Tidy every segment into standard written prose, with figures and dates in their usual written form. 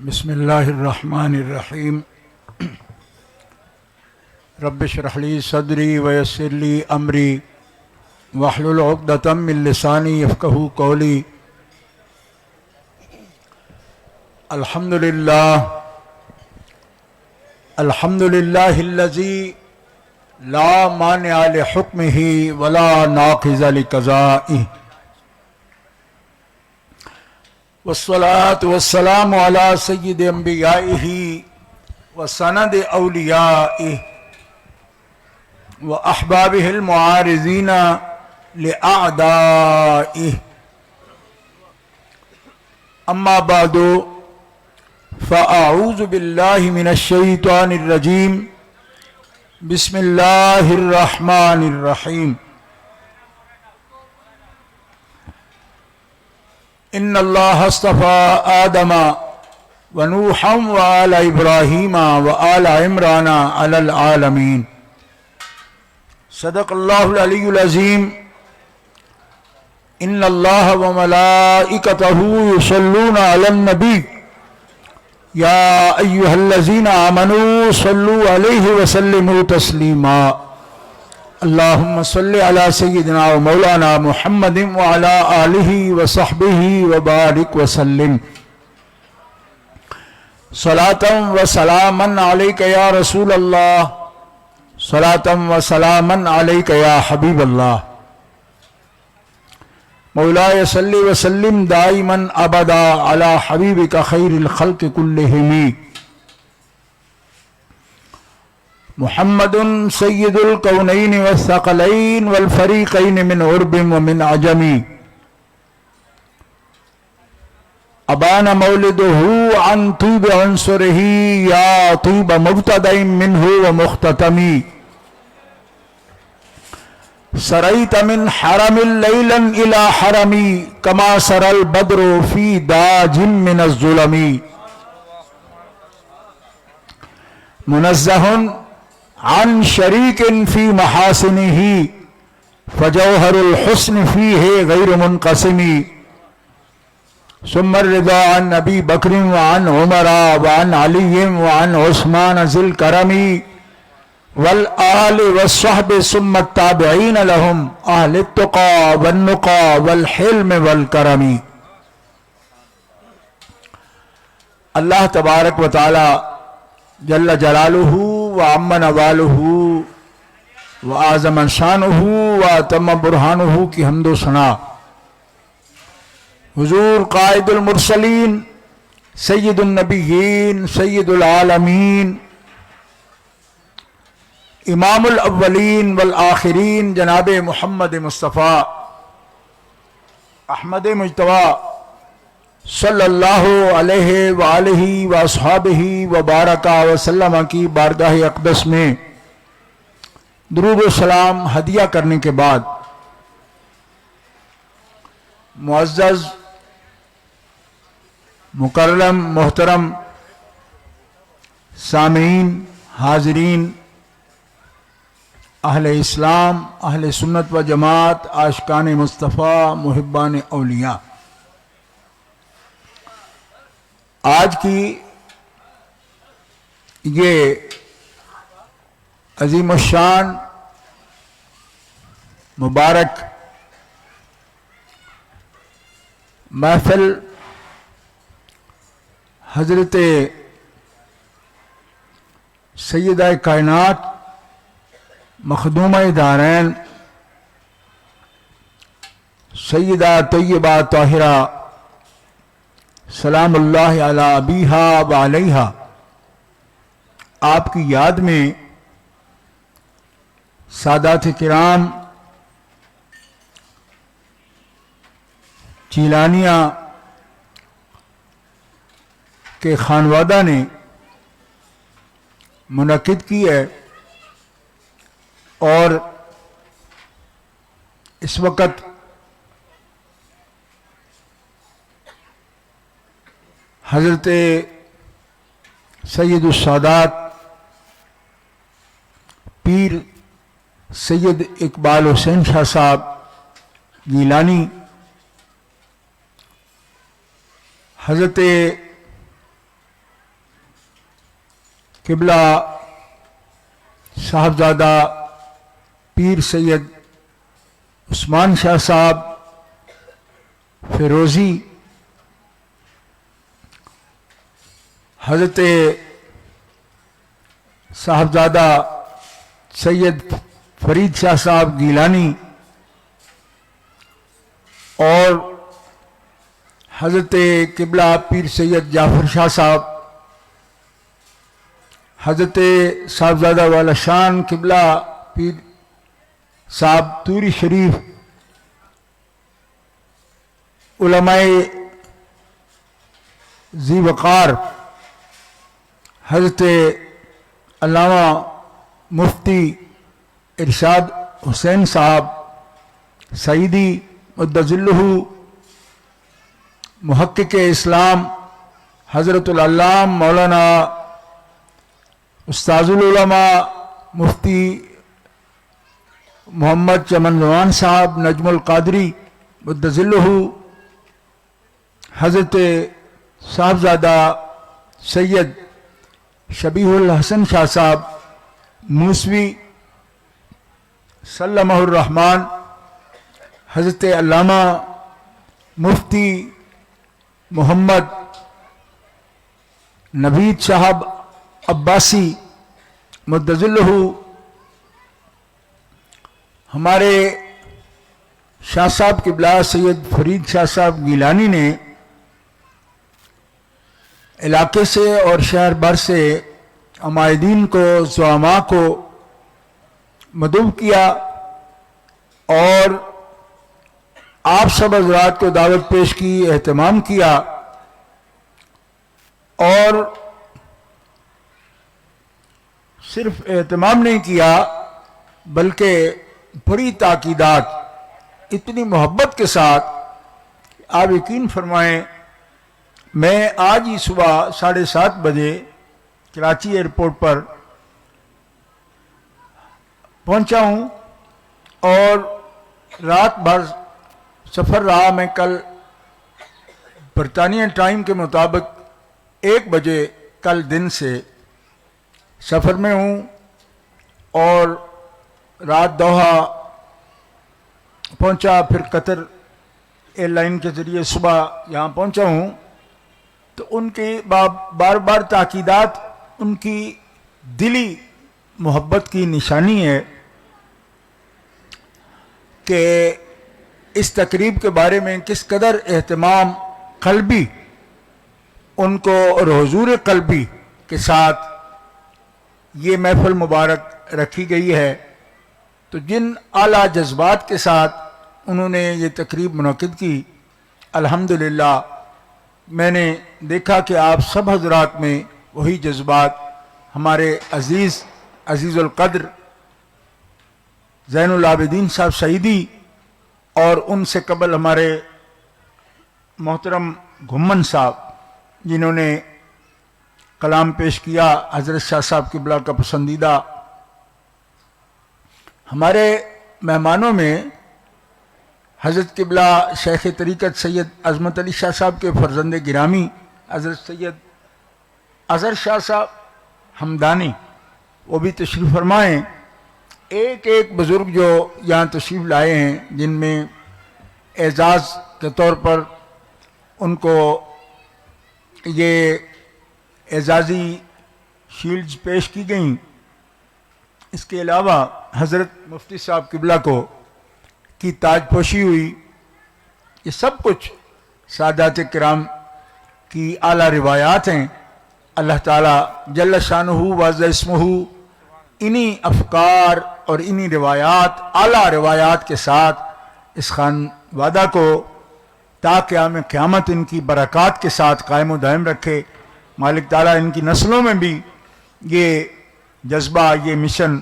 بسم اللہ الرحمن الرحیم رب اشرح لی صدری ویسر لی امری واحلل عقدۃ من لسانی یفقہوا قولی۔ الحمد للہ الذی لا مانع لحکمہ ولا ناقض لقضائہ، والصلاة والسلام على سید انبیائہ وسند اولیائہ واحبابہ المعارضین لاعدائہ، اما بعد فاعوذ باللہ من الشیطان الرجیم، بسم اللہ الرحمن الرحیم۔ ان اللہ اصطفى آدم ونوحا وآل ابراہیم وآل عمران علی العالمین۔ صدق اللہ العلی العظیم۔ ان اللہ وملائکتہ یصلون علی النبی یا ایہا الذین آمنوا صلوا علیہ وسلموا تسلیما۔ اللہم صلی علی سیدنا و مولانا محمد وعلی آلہ وصحبہ وبارک وسلم۔ صلاة و سلاما علیک یا رسول اللہ، صلاة و سلاما علیک یا حبیب اللہ۔ مولاي صل وسلم دائما ابدا على حبيبك خير الخلق كلهم محمد سيد الكونين والثقلين والفريقين من عرب ومن عجم، أبان مولده عن طيب عنصره يا طيب مبتدأ منه ومختتم، سريت من حرم ليلا إلى حرمي كما سرى البدر في داج من الظلم، منزه عن شريك في محاسنه فجوهر الحسن فيه غير منقسم، ثم الرضا عن أبي بكر وعن عمر وعن علي وعن عثمان ذي الكرم والآل والصحب ثم التابعين لهم أهل التقى والنقى والحلم والكرم۔ اللہ تبارک و تعالی جل جلالہ وعم نوالہ وعظم شانہ واتم برہانہ کی حمد و ثنا حضور قائد المرسلین سید النبیین سید العالمین امام الاولین والآخرین جناب محمد مصطفیٰ احمد مجتبیٰ صلی اللہ علیہ وآلہ واصحابہ وبارک وسلم کی بارگاہ اقدس میں درود و سلام ہدیہ کرنے کے بعد، معزز مکرم محترم سامعین، حاضرین، اہل اسلام، اہل سنت و جماعت، عاشقان مصطفیٰ، محبان اولیاء، آج کی یہ عظیم الشان مبارک محفل حضرت سیدہ کائنات مخدومہ دارین سیدہ طیبہ طاہرہ سلام اللہ علی ابیہا و علیہا، آپ کی یاد میں سادات کرام چیلانیہ کے خانوادہ نے منعقد کی ہے، اور اس وقت حضرت سید السادات پیر سید اقبال حسین شاہ صاحب گیلانی حضرت قبلہ صاحبزادہ پیر سید عثمان شاہ صاحب فیروزی، حضرت صاحبزادہ سید فرید شاہ صاحب گیلانی اور حضرت قبلہ پیر سید جعفر شاہ صاحب، حضرت صاحبزادہ والا شان قبلہ پیر صاحب توری شریف، علماء ذی وقار حضرت علامہ مفتی ارشاد حسین صاحب سعیدی مدظلہ، محقق اسلام حضرت العلام مولانا استاذ العلماء مفتی محمد چمن زمان صاحب نجم القادری مدظلہ، حضرت صاحبزادہ سید شبیح الحسن شاہ صاحب موسوی سلمہ الرحمن، حضرت علامہ مفتی محمد نوید صاحب عباسی مدظلہ، ہمارے شاہ صاحب قبلہ سید فرید شاہ صاحب گیلانی نے علاقے سے اور شہر بھر سے عمائدین کو، زعماء کو مدعو کیا اور آپ سب حضرات کو دعوت پیش کی، اہتمام کیا، اور صرف اہتمام نہیں کیا بلکہ بڑی تاکیدات، اتنی محبت کے ساتھ آپ یقین فرمائیں، میں آج ہی صبح 7:30 بجے کراچی ایئرپورٹ پر پہنچا ہوں اور رات بھر سفر رہا۔ میں کل برطانیہ ٹائم کے مطابق 1 بجے کل دن سے سفر میں ہوں اور رات دوحہ پہنچا، پھر قطر ایئر لائن کے ذریعے صبح یہاں پہنچا ہوں۔ تو ان کی بار بار تاکیدات ان کی دلی محبت کی نشانی ہے کہ اس تقریب کے بارے میں کس قدر اہتمام قلبی ان کو اور حضور قلبی کے ساتھ یہ محفل مبارک رکھی گئی ہے۔ تو جن اعلیٰ جذبات کے ساتھ انہوں نے یہ تقریب منعقد کی، الحمدللہ میں نے دیکھا کہ آپ سب حضرات میں وہی جذبات، ہمارے عزیز القدر زین العابدین صاحب سعیدی اور ان سے قبل ہمارے محترم گھمن صاحب جنہوں نے کلام پیش کیا، حضرت شاہ صاحب قبلہ کا پسندیدہ، ہمارے مہمانوں میں حضرت قبلہ شیخ طریقت سید عظمت علی شاہ صاحب کے فرزند گرامی حضرت سید اظہر شاہ صاحب ہمدانی، وہ بھی تشریف فرمائیں۔ ایک ایک بزرگ جو یہاں تشریف لائے ہیں، جن میں اعزاز کے طور پر ان کو یہ اعزازی شیلڈز پیش کی گئیں، اس کے علاوہ حضرت مفتی صاحب قبلہ کو کی تاج پوشی ہوئی، یہ سب کچھ سادات کرام کی اعلیٰ روایات ہیں۔ اللہ تعالیٰ جل شانہ وعز اسمہ انہی افکار اور انہی روایات، اعلیٰ روایات کے ساتھ اس خانوادہ کو تا قیامت ان کی برکات کے ساتھ قائم و دائم رکھے۔ مالک تعالیٰ ان کی نسلوں میں بھی یہ جذبہ، یہ مشن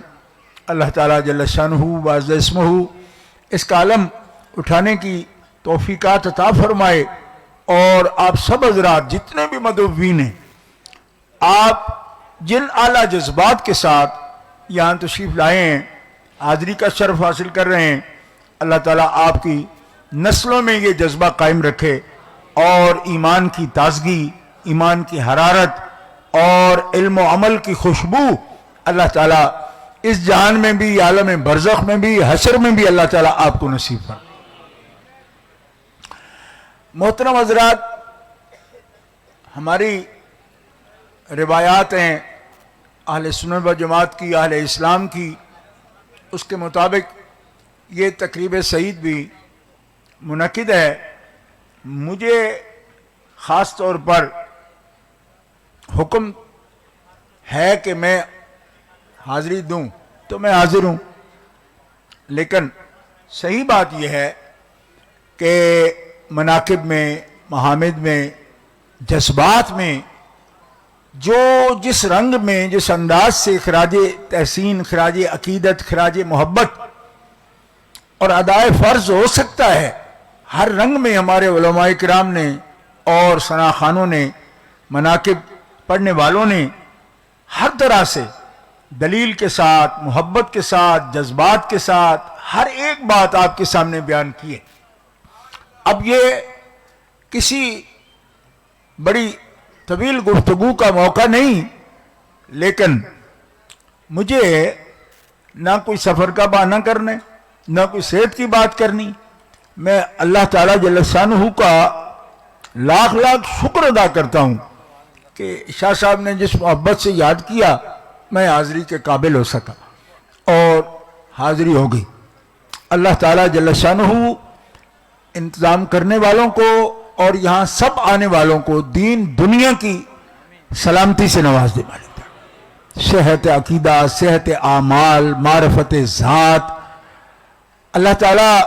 اللہ تعالیٰ جل شانہ وعز اسمہ اس کا علم اٹھانے کی توفیقات عطا فرمائے، اور آپ سب حضرات جتنے بھی مدعوین ہیں، آپ جن اعلیٰ جذبات کے ساتھ یہاں تشریف لائے ہیں، حاضری کا شرف حاصل کر رہے ہیں، اللہ تعالیٰ آپ کی نسلوں میں یہ جذبہ قائم رکھے اور ایمان کی تازگی، ایمان کی حرارت اور علم و عمل کی خوشبو اللہ تعالیٰ اس جہان میں بھی، عالم برزخ میں بھی، حشر میں بھی اللہ تعالیٰ آپ کو نصیب فرمائے۔ محترم حضرات، ہماری روایات ہیں اہل سنت و جماعت کی، اہل اسلام کی، اس کے مطابق یہ تقریب سعید بھی منعقد ہے۔ مجھے خاص طور پر حکم ہے کہ میں حاضری دوں تو میں حاضر ہوں، لیکن صحیح بات یہ ہے کہ مناقب میں، محامد میں، جذبات میں، جو جس رنگ میں، جس انداز سے خراج تحسین، خراج عقیدت، خراج محبت اور ادائے فرض ہو سکتا ہے، ہر رنگ میں ہمارے علماء کرام نے اور ثنا خوانوں نے، مناقب پڑھنے والوں نے ہر طرح سے دلیل کے ساتھ، محبت کے ساتھ، جذبات کے ساتھ ہر ایک بات آپ کے سامنے بیان کی ہے۔ اب یہ کسی بڑی طویل گفتگو کا موقع نہیں، لیکن مجھے نہ کوئی سفر کا بہانہ کرنے، نہ کوئی صحت کی بات کرنی، میں اللہ تعالیٰ جل شانہ کا لاکھ لاکھ شکر ادا کرتا ہوں کہ شاہ صاحب نے جس محبت سے یاد کیا میں حاضری کے قابل ہو سکا اور حاضری ہو گئی۔ اللہ تعالیٰ جل شانہ انتظام کرنے والوں کو اور یہاں سب آنے والوں کو دین دنیا کی سلامتی سے نواز دے مالک، صحت عقیدہ، صحت اعمال، معرفت ذات۔ اللہ تعالیٰ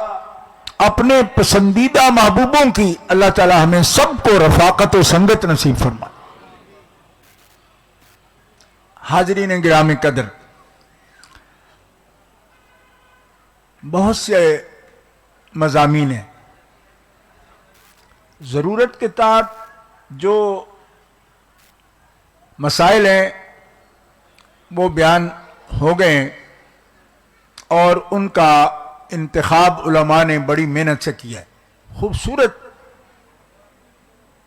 اپنے پسندیدہ محبوبوں کی اللہ تعالیٰ ہمیں سب کو رفاقت و سنگت نصیب فرمائے۔ حاضرین گرامی قدر، بہت سے مضامین ہیں، ضرورت کے تحت جو مسائل ہیں وہ بیان ہو گئے ہیں اور ان کا انتخاب علماء نے بڑی محنت سے کیا ہے۔ خوبصورت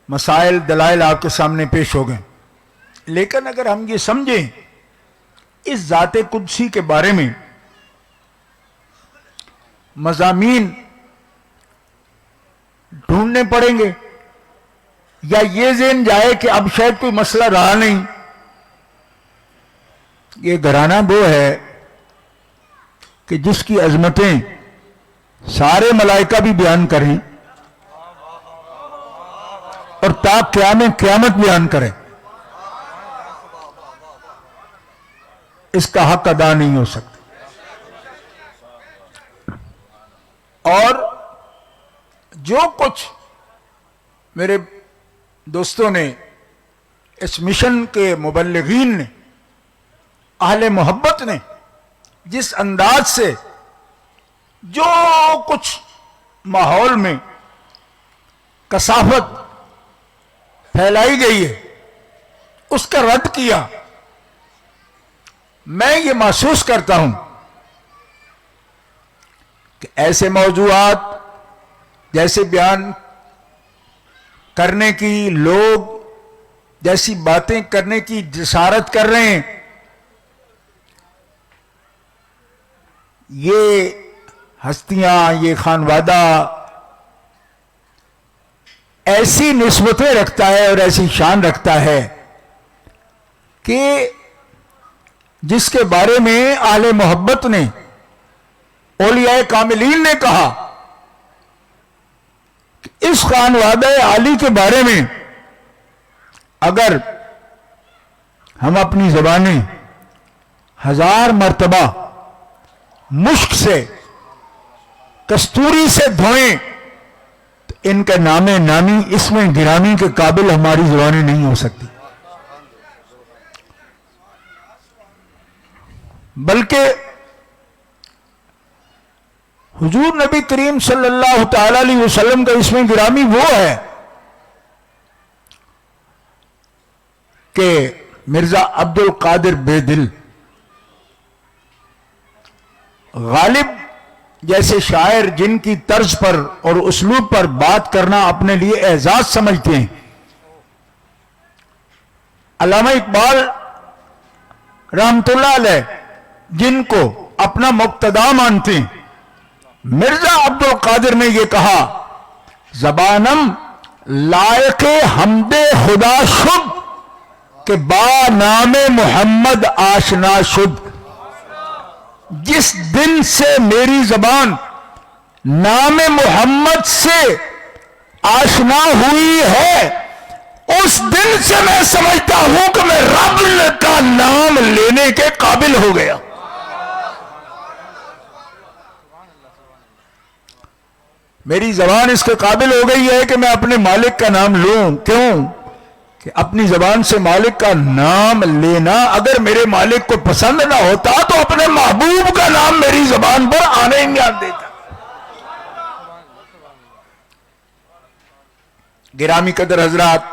مسائل، دلائل آپ کے سامنے پیش ہو گئے، لیکن اگر ہم یہ سمجھیں اس ذات قدسی کے بارے میں مضامین ڈھونڈنے پڑیں گے، یا یہ ذہن جائے کہ اب شاید کوئی مسئلہ رہا نہیں، یہ گھرانہ وہ ہے کہ جس کی عظمتیں سارے ملائکہ بھی بیان کریں اور تا قیامت بیان کریں، اس کا حق ادا نہیں ہو سکتا۔ اور جو کچھ میرے دوستوں نے، اس مشن کے مبلغین نے، اہل محبت نے جس انداز سے جو کچھ ماحول میں کثافت پھیلائی گئی ہے اس کا رد کیا، میں یہ محسوس کرتا ہوں کہ ایسے موضوعات جیسے بیان کرنے کی، لوگ جیسی باتیں کرنے کی جسارت کر رہے ہیں، یہ ہستیاں، یہ خانوادہ ایسی نسبتیں رکھتا ہے اور ایسی شان رکھتا ہے کہ جس کے بارے میں اہل محبت نے، اولیاء کاملین نے کہا کہ اس خانوادہ عالی کے بارے میں اگر ہم اپنی زبانیں 1000 مرتبہ مشک سے، کستوری سے دھوئیں تو ان کا نام نامی، اس میں گرامی کے قابل ہماری زبانیں نہیں ہو سکتی، بلکہ حضور نبی کریم صلی اللہ تعالی علیہ وسلم کا اس میں گرامی وہ ہے کہ مرزا عبد القادر بے دل، غالب جیسے شاعر جن کی طرز پر اور اسلوب پر بات کرنا اپنے لیے اعزاز سمجھتے ہیں، علامہ اقبال رحمت اللہ علیہ جن کو اپنا مقتدا مانتے ہیں، مرزا عبد القادر نے یہ کہا، زبانم لائق حمد خدا شد کہ با نام محمد آشنا شد۔ جس دن سے میری زبان نام محمد سے آشنا ہوئی ہے، اس دن سے میں سمجھتا ہوں کہ میں رب کا نام لینے کے قابل ہو گیا۔ میری زبان اس کے قابل ہو گئی ہے کہ میں اپنے مالک کا نام لوں۔ کیوں؟ کہ اپنی زبان سے مالک کا نام لینا اگر میرے مالک کو پسند نہ ہوتا تو اپنے محبوب کا نام میری زبان پر آنے ہی نہیں دیتا۔ گرامی قدر حضرات،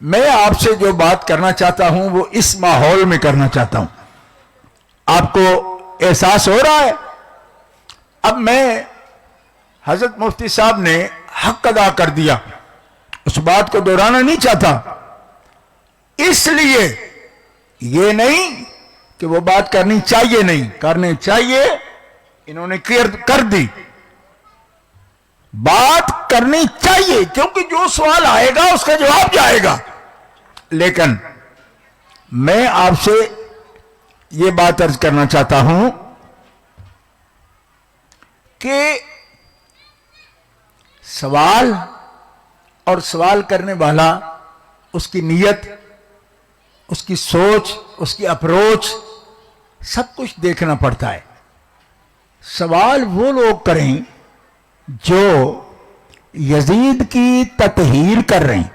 میں آپ سے جو بات کرنا چاہتا ہوں وہ اس ماحول میں کرنا چاہتا ہوں۔ آپ کو احساس ہو رہا ہے؟ اب میں حضرت مفتی صاحب نے حق ادا کر دیا، اس بات کو دہرانا نہیں چاہتا، اس لیے یہ نہیں کہ وہ بات کرنی چاہیے نہیں، کرنی چاہیے، انہوں نے کر دی، بات کرنی چاہیے کیونکہ جو سوال آئے گا اس کا جواب جائے گا۔ لیکن میں آپ سے یہ بات عرض کرنا چاہتا ہوں کہ سوال اور سوال کرنے والا، اس کی نیت، اس کی سوچ، اس کی اپروچ، سب کچھ دیکھنا پڑتا ہے۔ سوال وہ لوگ کریں جو یزید کی تطہیر کر رہے ہیں،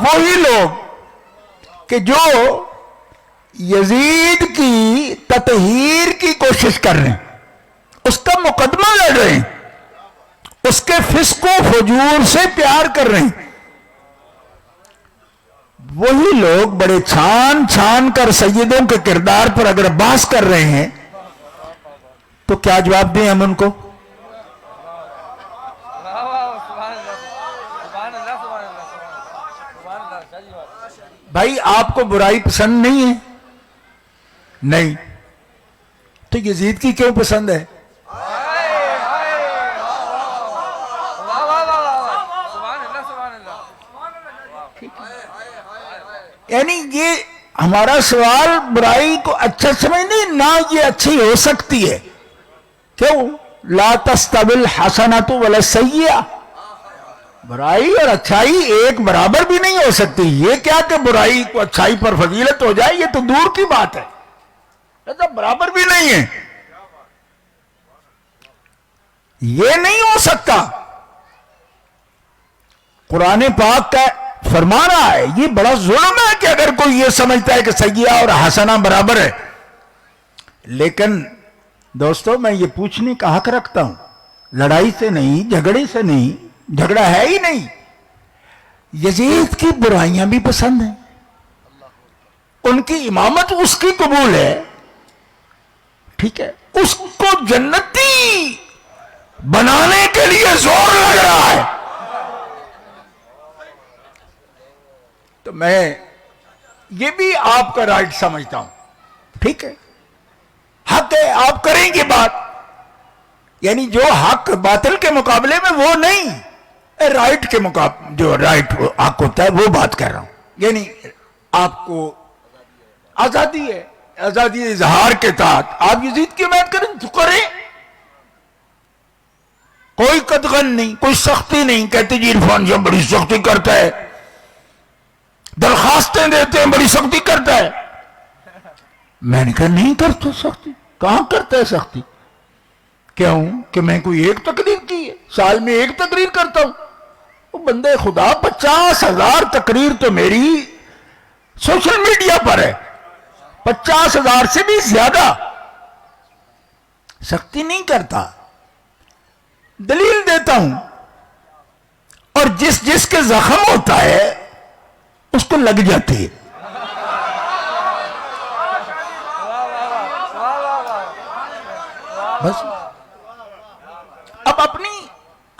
وہی لوگ کہ جو یزید کی تطہیر کی کوشش کر رہے ہیں، اس کا مقدمہ لڑ رہے ہیں، اس کے فسق و فجور سے پیار کر رہے ہیں، وہی لوگ بڑے چھان چھان کر سیدوں کے کردار پر اگر بحث کر رہے ہیں تو کیا جواب دیں ہم ان کو؟ بھائی آپ کو برائی پسند نہیں ہے؟ نہیں تو یزید کی کیوں پسند ہے؟ یعنی یہ ہمارا سوال برائی کو اچھا سمجھنے، نہ یہ اچھی ہو سکتی ہے۔ کیوں؟ لا تستوی الحسنۃ ولا السیئۃ، برائی اور اچھائی ایک برابر بھی نہیں ہو سکتی۔ یہ کیا کہ برائی کو اچھائی پر فضیلت ہو جائے، یہ تو دور کی بات ہے، ایسا برابر بھی نہیں ہے، یہ نہیں ہو سکتا۔ قرآن پاک کا فرما رہا ہے، یہ بڑا ظلم ہے کہ اگر کوئی یہ سمجھتا ہے کہ سیئہ اور حسنہ برابر ہے۔ لیکن دوستو، میں یہ پوچھنے کا حق رکھتا ہوں، لڑائی سے نہیں، جھگڑے سے نہیں، جھگڑا ہے ہی نہیں، یزید کی برائیاں بھی پسند ہیں، ان کی امامت اس کی قبول ہے، ٹھیک ہے، اس کو جنتی بنانے کے لیے زور لگ رہا ہے۔ تو میں یہ بھی آپ کا رائٹ سمجھتا ہوں، ٹھیک ہے، حق ہے، آپ کریں گے بات، یعنی جو حق باطل کے مقابلے میں وہ نہیں، رائٹ کے مقابلے جو رائٹ حق ہوتا ہے وہ بات کر رہا ہوں۔ یعنی آپ کو آزادی ہے، آزادی اظہار کے تحت آپ یزید کی حمایت کریں تو کریں، کوئی قدغن نہیں، کوئی سختی نہیں۔ کہتے جی عرفان جب بڑی سختی کرتا ہے، درخواستیں دیتے ہیں، بڑی سختی کرتا ہے۔ میں نے کہا نہیں کرتا سختی، کہاں کرتا ہے سختی؟ کیوں کہ میں کوئی ایک تقریر کی ہے، سال میں ایک تقریر کرتا ہوں؟ وہ بندے خدا 50,000 تقریر تو میری سوشل میڈیا پر ہے، 50,000 سے بھی زیادہ، سختی نہیں کرتا، دلیل دیتا ہوں، اور جس جس کے زخم ہوتا ہے اس کو لگ جاتی ہے۔ بس اب اپنی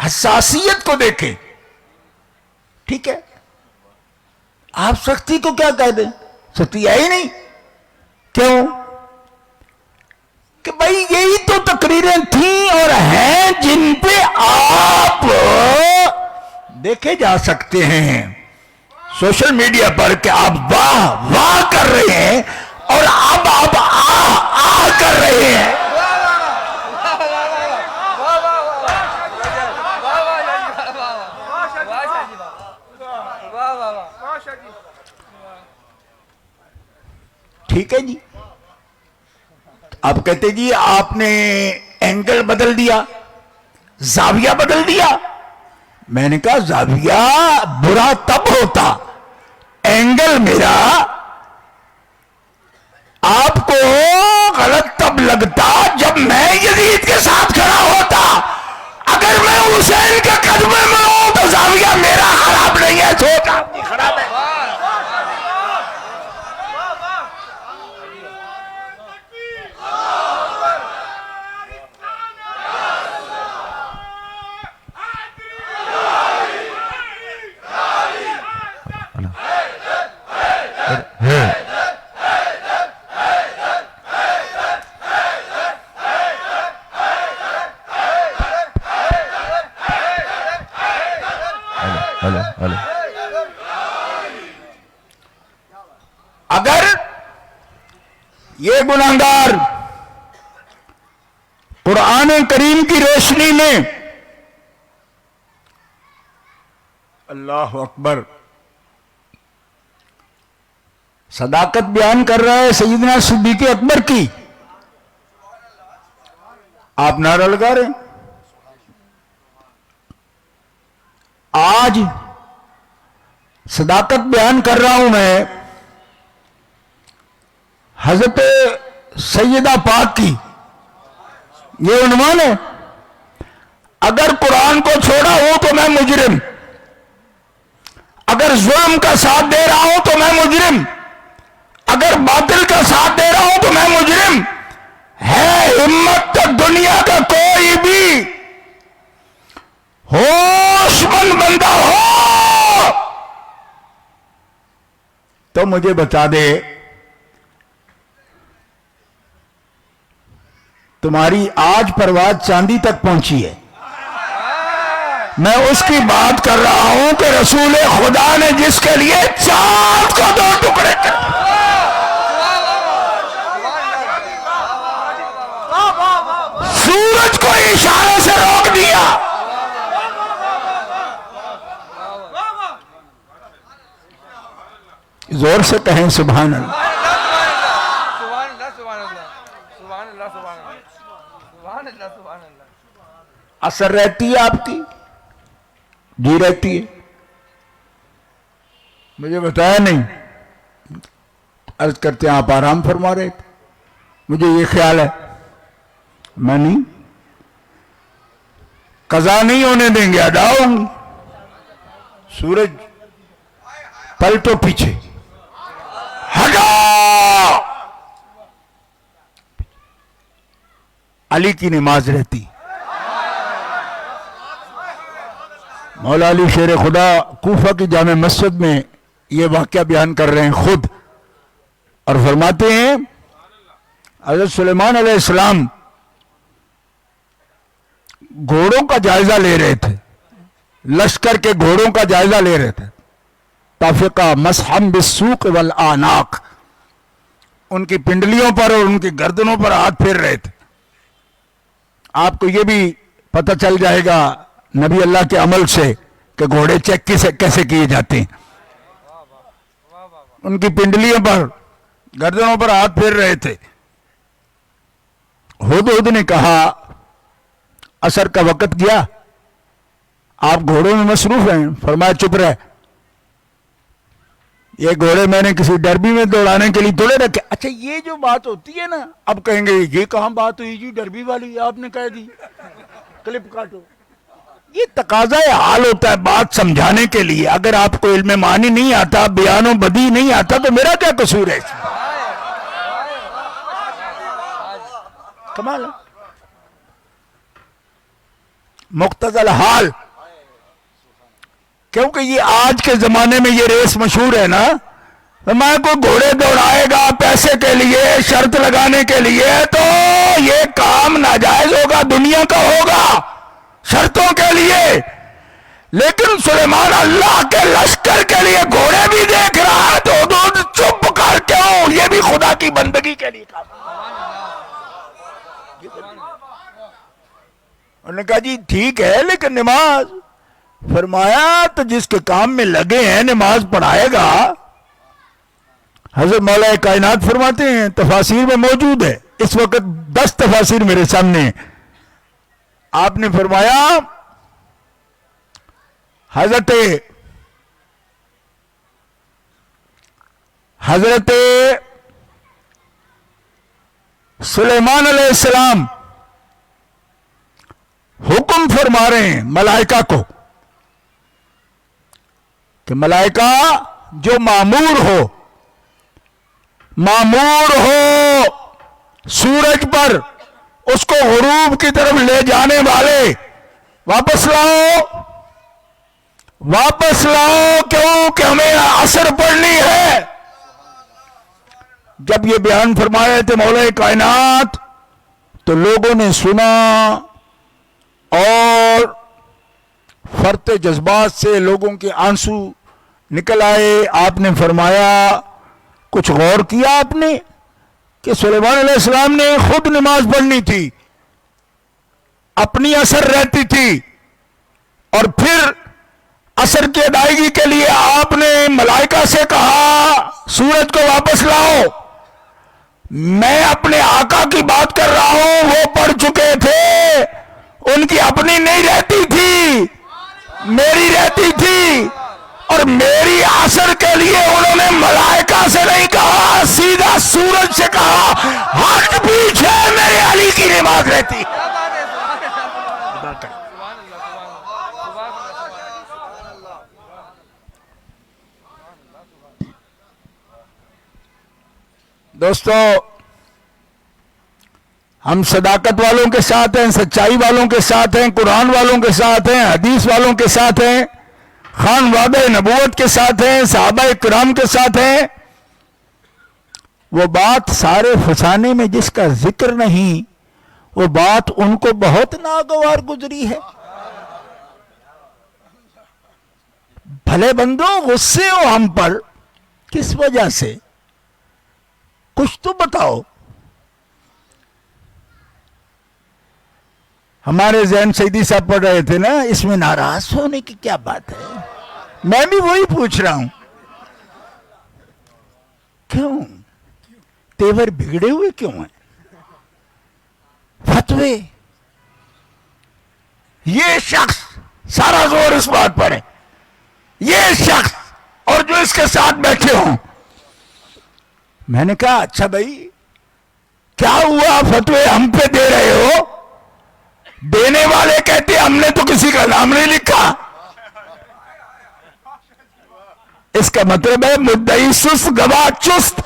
حساسیت کو دیکھیں. ٹھیک ہے، آپ سختی کو کیا کہہ دیں؟ سختی ہے ہی نہیں. کیوں؟ کہ بھائی یہی تو تقریریں تھیں اور ہیں جن پہ آپ دیکھے جا سکتے ہیں سوشل میڈیا پر کہ آپ واہ واہ کر رہے ہیں اور اب آپ آہ کر رہے ہیں. ٹھیک ہے جی. آپ کہتے جی آپ نے اینگل بدل دیا، زاویہ بدل دیا. میں نے کہا زاویہ برا تب ہوتا، اینگل میرا آپ کو غلط تب لگتا جب میں یزید کے ساتھ کھڑا ہوتا. اگر میں حسین کے قدمے میں ہوں تو زاویہ میرا خراب نہیں ہے، سوچ آپ کی خراب ہے. اگر یہ گناہگار قرآن کریم کی روشنی میں اللہ اکبر صداقت بیان کر رہا ہے سیدنا صدیق اکبر کی، آپ نعرہ لگا رہے ہیں. آج صداقت بیان کر رہا ہوں میں حضرت سیدہ پاک کی. یہ عنوان ہے، اگر قرآن کو چھوڑا ہوں تو میں مجرم، اگر ظلم کا ساتھ دے رہا ہوں تو میں مجرم، اگر باطل کا ساتھ دے رہا ہوں تو میں مجرم. ہے ہمت تو دنیا کا کوئی بھی ہوش مند بندہ ہو تو مجھے بتا دے تمہاری آج پرواز چاندی تک پہنچی ہے. میں اس کی بات کر رہا ہوں کہ رسول خدا نے جس کے لیے چاند کو دو ٹکڑے کر سورج کو اشارے سے روک دیا. زور سے کہیں سبحان اللہ. اثر رہتی ہے آپ کی؟ جی رہتی ہے. مجھے بتایا نہیں، عرض کرتے ہیں آپ آرام فرما رہے تھے. مجھے یہ خیال ہے میں نہیں، قضا نہیں ہونے دیں گے، ادا ہوں گی. سورج پلٹو پیچھے ہٹو. علی کی نماز رہتی. مولا علی شیر خدا کوفہ کی جامع مسجد میں یہ واقعہ بیان کر رہے ہیں خود، اور فرماتے ہیں حضرت سلیمان علیہ السلام گھوڑوں کا جائزہ لے رہے تھے، لشکر کے گھوڑوں کا جائزہ لے رہے تھے. تافقہ مسحم بالسوق والآناق، ان کی پنڈلیوں پر اور ان کی گردنوں پر ہاتھ پھیر رہے تھے. آپ کو یہ بھی پتہ چل جائے گا نبی اللہ کے عمل سے کہ گھوڑے چیک کیسے کیے جاتے ہیں. ان کی پنڈلیوں پر گردنوں پر ہاتھ پھیر رہے تھے. ہدہد نے کہا عصر کا وقت گیا، آپ گھوڑوں میں مصروف ہیں. فرمایا چپ رہے، یہ گھوڑے میں نے کسی ڈربی میں دوڑانے کے لیے تھوڑے رکھے. اچھا یہ جو بات ہوتی ہے نا، اب کہیں گے یہ کہاں بات ہوئی جی ڈربی والی، آپ نے کہہ دی کلپ کاٹو. یہ تقاضا حال ہوتا ہے بات سمجھانے کے لیے. اگر آپ کو علم معنی نہیں آتا، بیان و بدیع نہیں آتا تو میرا کیا قصور ہے؟ کمال ہے. مقتضل حال. کیونکہ یہ آج کے زمانے میں یہ ریس مشہور ہے نا، میں کوئی گھوڑے دوڑائے گا پیسے کے لیے، شرط لگانے کے لیے، تو یہ کام ناجائز ہوگا، دنیا کا ہوگا شرطوں کے لیے. لیکن سلیمان اللہ کے لشکر کے لیے گھوڑے بھی دیکھ رہا ہے تو حدود چپ کر کیوں؟ یہ بھی خدا کی بندگی کے لیے کام. انہوں نے کہا جی ٹھیک ہے لیکن نماز. فرمایا تو جس کے کام میں لگے ہیں نماز پڑھائے گا. حضرت مولا کائنات فرماتے ہیں، تفاسیر میں موجود ہے، اس وقت 10 تفاسیر میرے سامنے ہیں. آپ نے فرمایا حضرت سلیمان علیہ السلام حکم فرما رہے ہیں ملائکہ کو کہ ملائکہ جو مامور ہو سورج پر، اس کو غروب کی طرف لے جانے والے واپس لاؤ کیوں کہ ہمیں عصر پڑھنی ہے. جب یہ بیان فرمایا تھے مولا کائنات تو لوگوں نے سنا اور فرط جذبات سے لوگوں کے آنسو نکل آئے. آپ نے فرمایا کچھ غور کیا آپ نے کہ سلیمان علیہ السلام نے خود نماز پڑھنی تھی، اپنی اثر رہتی تھی، اور پھر اثر کی ادائیگی کے لیے آپ نے ملائکہ سے کہا سورج کو واپس لاؤ. میں اپنے آقا کی بات کر رہا ہوں، وہ پڑھ چکے تھے، ان کی اپنی نہیں رہتی تھی، میری رہتی تھی، اور میری اثر کے لیے انہوں نے ملائکہ سے نہیں کہا، سیدھا سورج سے کہا ہٹ پیچھے، میرے علی کی نماز رہتی. دوستو ہم صداقت والوں کے ساتھ ہیں، سچائی والوں کے ساتھ ہیں، قرآن والوں کے ساتھ ہیں، حدیث والوں کے ساتھ ہیں، خان وعدہ نبوت کے ساتھ ہیں، صحابہ کرام کے ساتھ ہیں. وہ بات سارے فسانے میں جس کا ذکر نہیں، وہ بات ان کو بہت ناگوار گزری ہے. بھلے بندو غصے ہو ہم پر، کس وجہ سے؟ کچھ تو بتاؤ. ہمارے ذہن سیدی صاحب پڑھ رہے تھے نا، اس میں ناراض ہونے کی کیا بات ہے؟ میں بھی وہی پوچھ رہا ہوں، کیوں تیور بگڑے ہوئے کیوں ہیں؟ فتوے، یہ شخص سارا زور اس بات پر ہے، یہ شخص اور جو اس کے ساتھ بیٹھے ہوں. میں نے کہا اچھا بھائی کیا ہوا، فتوے ہم پہ دے رہے ہو؟ دینے والے کہتے ہم نے تو کسی کا نام نہیں لکھا. اس کا مطلب ہے مدعی سست گواہ چست.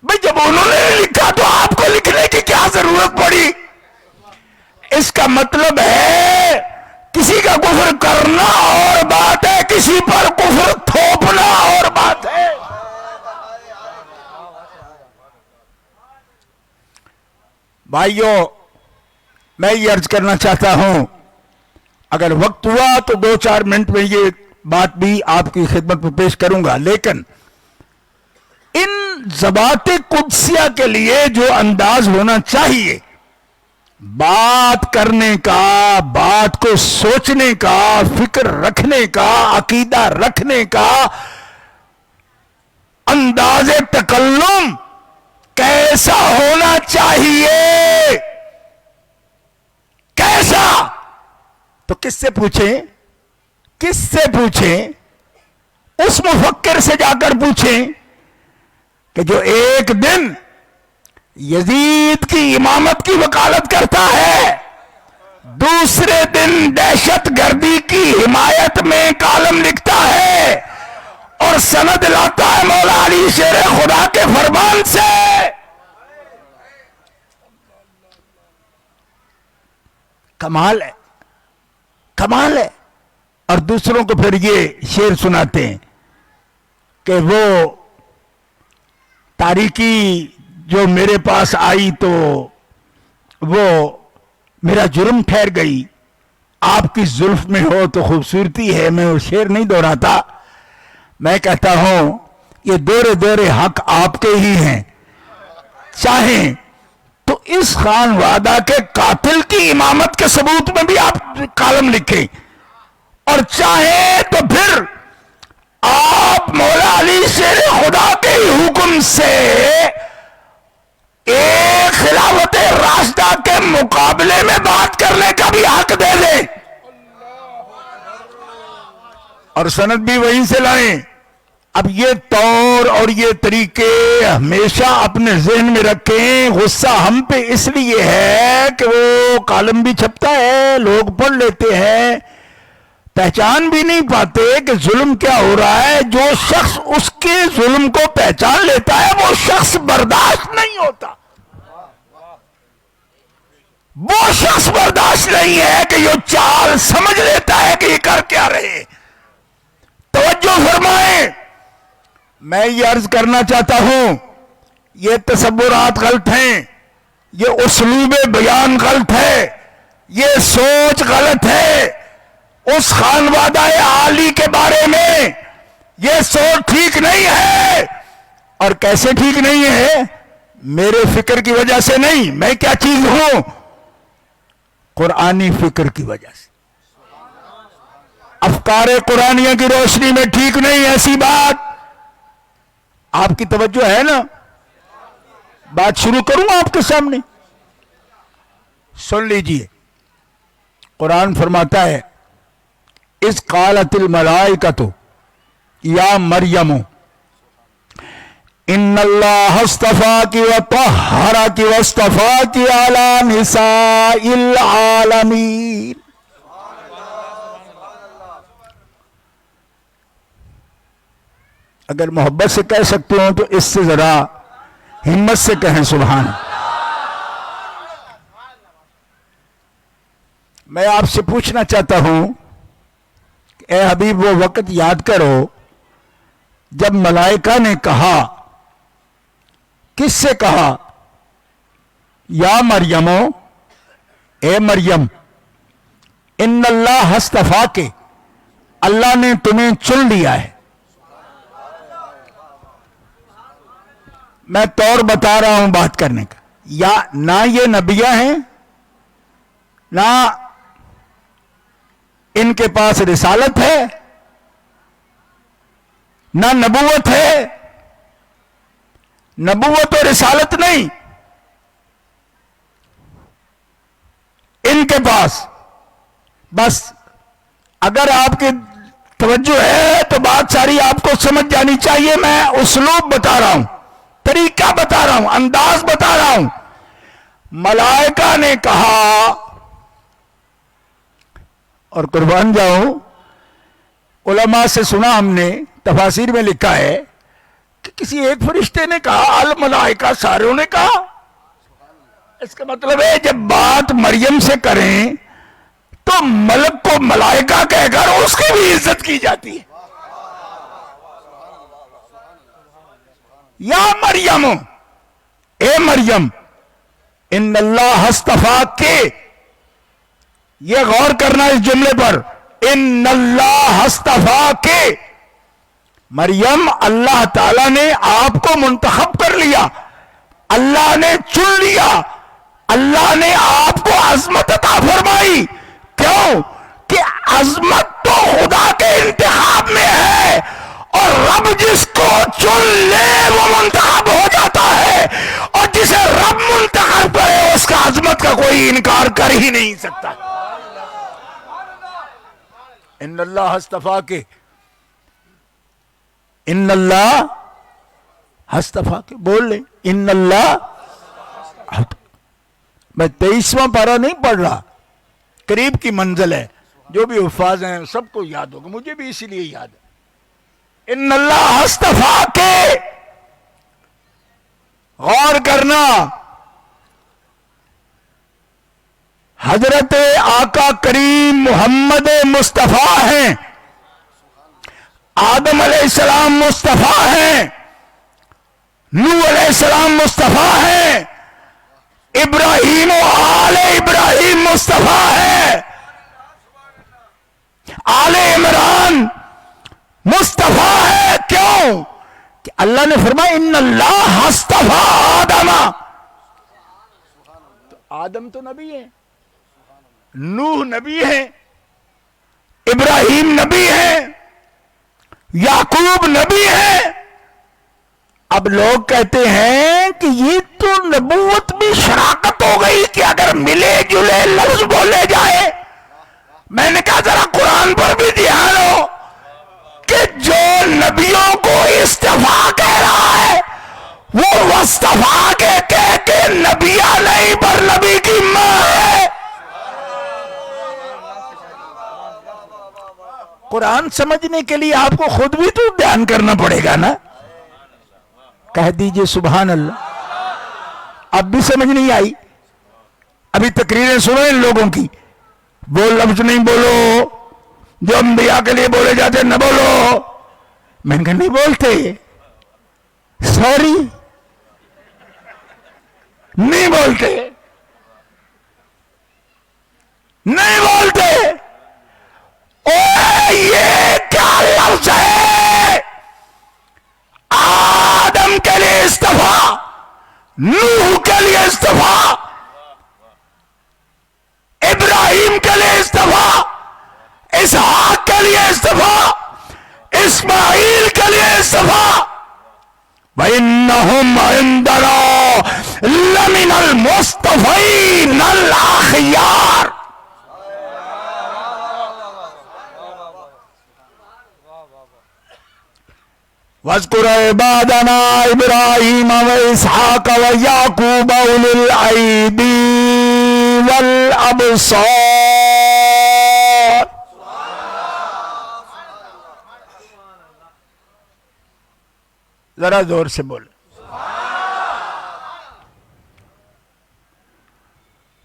بھائی جب انہوں نے لکھا تو آپ کو لکھنے کی کیا ضرورت پڑی؟ اس کا مطلب ہے کسی کا کفر کرنا اور بات ہے، کسی پر کفر تھوپنا اور بات ہے. بھائیو میں یہ عرض کرنا چاہتا ہوں، اگر وقت ہوا تو 2-4 منٹ میں یہ بات بھی آپ کی خدمت میں پیش کروں گا. لیکن ان ضباط قدسیہ کے لیے جو انداز ہونا چاہیے بات کرنے کا، بات کو سوچنے کا، فکر رکھنے کا، عقیدہ رکھنے کا، انداز تکلم کیسا ہونا چاہیے؟ کیسا؟ تو کس سے پوچھیں؟ کس سے پوچھیں؟ اس مفکر سے جا کر پوچھیں کہ جو ایک دن یزید کی امامت کی وکالت کرتا ہے، دوسرے دن دہشت گردی کی حمایت میں کالم لکھتا ہے اور سند لاتا ہے مولا علی شیر خدا کے فرمان سے. کمال ہے، کمال ہے. اور دوسروں کو پھر یہ شعر سناتے ہیں کہ وہ تاریکی جو میرے پاس آئی تو وہ میرا جرم ٹھہر گئی، آپ کی زلف میں ہو تو خوبصورتی ہے. میں وہ شعر نہیں دہراتا، میں کہتا ہوں یہ دورے دورے حق آپ کے ہی ہیں. چاہیں تو اس خان وعدہ کے قاتل کی امامت کے ثبوت میں بھی آپ کالم لکھیں، اور چاہیں تو پھر آپ مولا علی شیر خدا کے حکم سے ایک خلافت راشدہ کے مقابلے میں بات کرنے کا بھی حق دے دیں، اور سند بھی وہیں سے لائیں. اب یہ طور اور یہ طریقے ہمیشہ اپنے ذہن میں رکھیں. غصہ ہم پہ اس لیے ہے کہ وہ کالم بھی چھپتا ہے، لوگ پڑھ لیتے ہیں، پہچان بھی نہیں پاتے کہ ظلم کیا ہو رہا ہے. جو شخص اس کے ظلم کو پہچان لیتا ہے وہ شخص برداشت نہیں ہوتا، وہ شخص برداشت نہیں ہے کہ یہ چال سمجھ لیتا ہے کہ یہ کر کیا رہے. توجہ فرمائیں، میں یہ عرض کرنا چاہتا ہوں یہ تصورات غلط ہیں، یہ اسلوب بیان غلط ہے، یہ سوچ غلط ہے. اس خانوادہ عالی کے بارے میں یہ سوچ ٹھیک نہیں ہے. اور کیسے ٹھیک نہیں ہے؟ میرے فکر کی وجہ سے نہیں. میں کیا چیز ہوں؟ قرآنی فکر کی وجہ سے. افکار قرآنیہ کی روشنی میں ٹھیک نہیں. ایسی بات آپ کی توجہ ہے نا؟ بات شروع کروں آپ کے سامنے، سن لیجئے. قرآن فرماتا ہے اذ قالت الملائکۃ یا مریم ان اللہ اصطفاک وطہرک واصطفاک علی نساء العالمین. اگر محبت سے کہہ سکتے ہوں تو اس سے ذرا ہمت سے کہیں سبحان. میں آپ سے پوچھنا چاہتا ہوں کہ اے حبیب وہ وقت یاد کرو جب ملائکہ نے کہا، کس سے کہا؟ یا مریم، اے مریم، ان اللہ اصطفاک، اللہ نے تمہیں چن لیا ہے. میں طور بتا رہا ہوں بات کرنے کا. یا نہ یہ نبیہ ہیں، نہ ان کے پاس رسالت ہے، نہ نبوت ہے. نبوت و رسالت نہیں ان کے پاس. بس اگر آپ کی توجہ ہے تو بات ساری آپ کو سمجھ جانی چاہیے. میں اسلوب بتا رہا ہوں، طریقہ بتا رہا ہوں، انداز بتا رہا ہوں. ملائکہ نے کہا، اور قربان جاؤں علماء سے سنا ہم نے، تفاسیر میں لکھا ہے کہ کسی ایک فرشتے نے کہا، الملائکہ ساروں نے کہا. اس کا مطلب ہے جب بات مریم سے کریں تو ملک کو ملائکہ کہہ کر اس کی بھی عزت کی جاتی ہے. یا مریم، اے مریم، ان اللہ اصطفاک کے، یہ غور کرنا اس جملے پر، ان اللہ اصطفاک کے. مریم، اللہ تعالیٰ نے آپ کو منتخب کر لیا، اللہ نے چن لیا، اللہ نے آپ کو عظمت عطا فرمائی. کیوں کہ عظمت تو خدا کے انتخاب میں ہے، اور رب جس کو چن لے وہ منتخب ہو جاتا ہے، اور جسے رب منتخب کرے اس کا عظمت کا کوئی انکار کر ہی نہیں سکتا. ان اللہ اصطفاک کے، ان اللہ اصطفاک کے، بول لیں ان اللہ. میں 23واں پارہ نہیں پڑھ رہا، قریب کی منزل ہے، جو بھی حفاظ ہیں سب کو یاد ہوگا، مجھے بھی اسی لیے یاد ہے. ان اللہ اصطفاک کے، غور کرنا، حضرت آقا کریم محمد مصطفیٰ ہیں، آدم علیہ السلام مصطفیٰ ہیں، نوح علیہ السلام مصطفیٰ ہیں، ابراہیم و آل ابراہیم مصطفیٰ ہے، آل عمران مصطفیٰ ہے۔ کیوں کہ اللہ نے فرمایا ان اللہ اصطفیٰ آدم، تو آدم تو نبی ہے، نوح نبی ہے، ابراہیم نبی ہے، یعقوب نبی ہے۔ اب لوگ کہتے ہیں کہ یہ تو نبوت میں شراکت ہو گئی کہ اگر ملے جلے لفظ بولے جائے۔ میں نے کہا ذرا قرآن پر بھی دھیان ہو کہ جو نبیوں کو استفا کہہ رہا ہے وہ وصطفا کے کہہ کے نبیہ نہیں پر نبی کی ماں ہے۔ قرآن سمجھنے کے لیے آپ کو خود بھی تو دھیان کرنا پڑے گا نا۔ کہہ دیجئے سبحان اللہ۔ اب بھی سمجھ نہیں آئی؟ ابھی تقریریں سنو ان لوگوں کی، وہ لفظ نہیں بولو جو انبیاء کے لیے بولے جاتے، نہ بولو۔ میں نے کہا نہیں بولتے، سوری نہیں بولتے، نہیں بولتے۔ اوہ یہ کیا لفظ ہے؟ آدم کے لیے استفا، نوح کے لیے استفا، ابراہیم کے لیے استفا، اسحاق کے لیے استفا، اسماعیل کے لیے استفا۔ وَإِنَّهُمْ عِندَنَا لَمِنَ الْمُصْطَفَيْنَ الْأَخْيَارِ۔ وَاذْكُرْ عِبَادَنَا إِبْرَاهِيمَ وَإِسْحَاقَ وَيَعْقُوبَ أُولِي الْأَيْدِي وَالْأَبْصَارِ۔ ذرا زور سے بول۔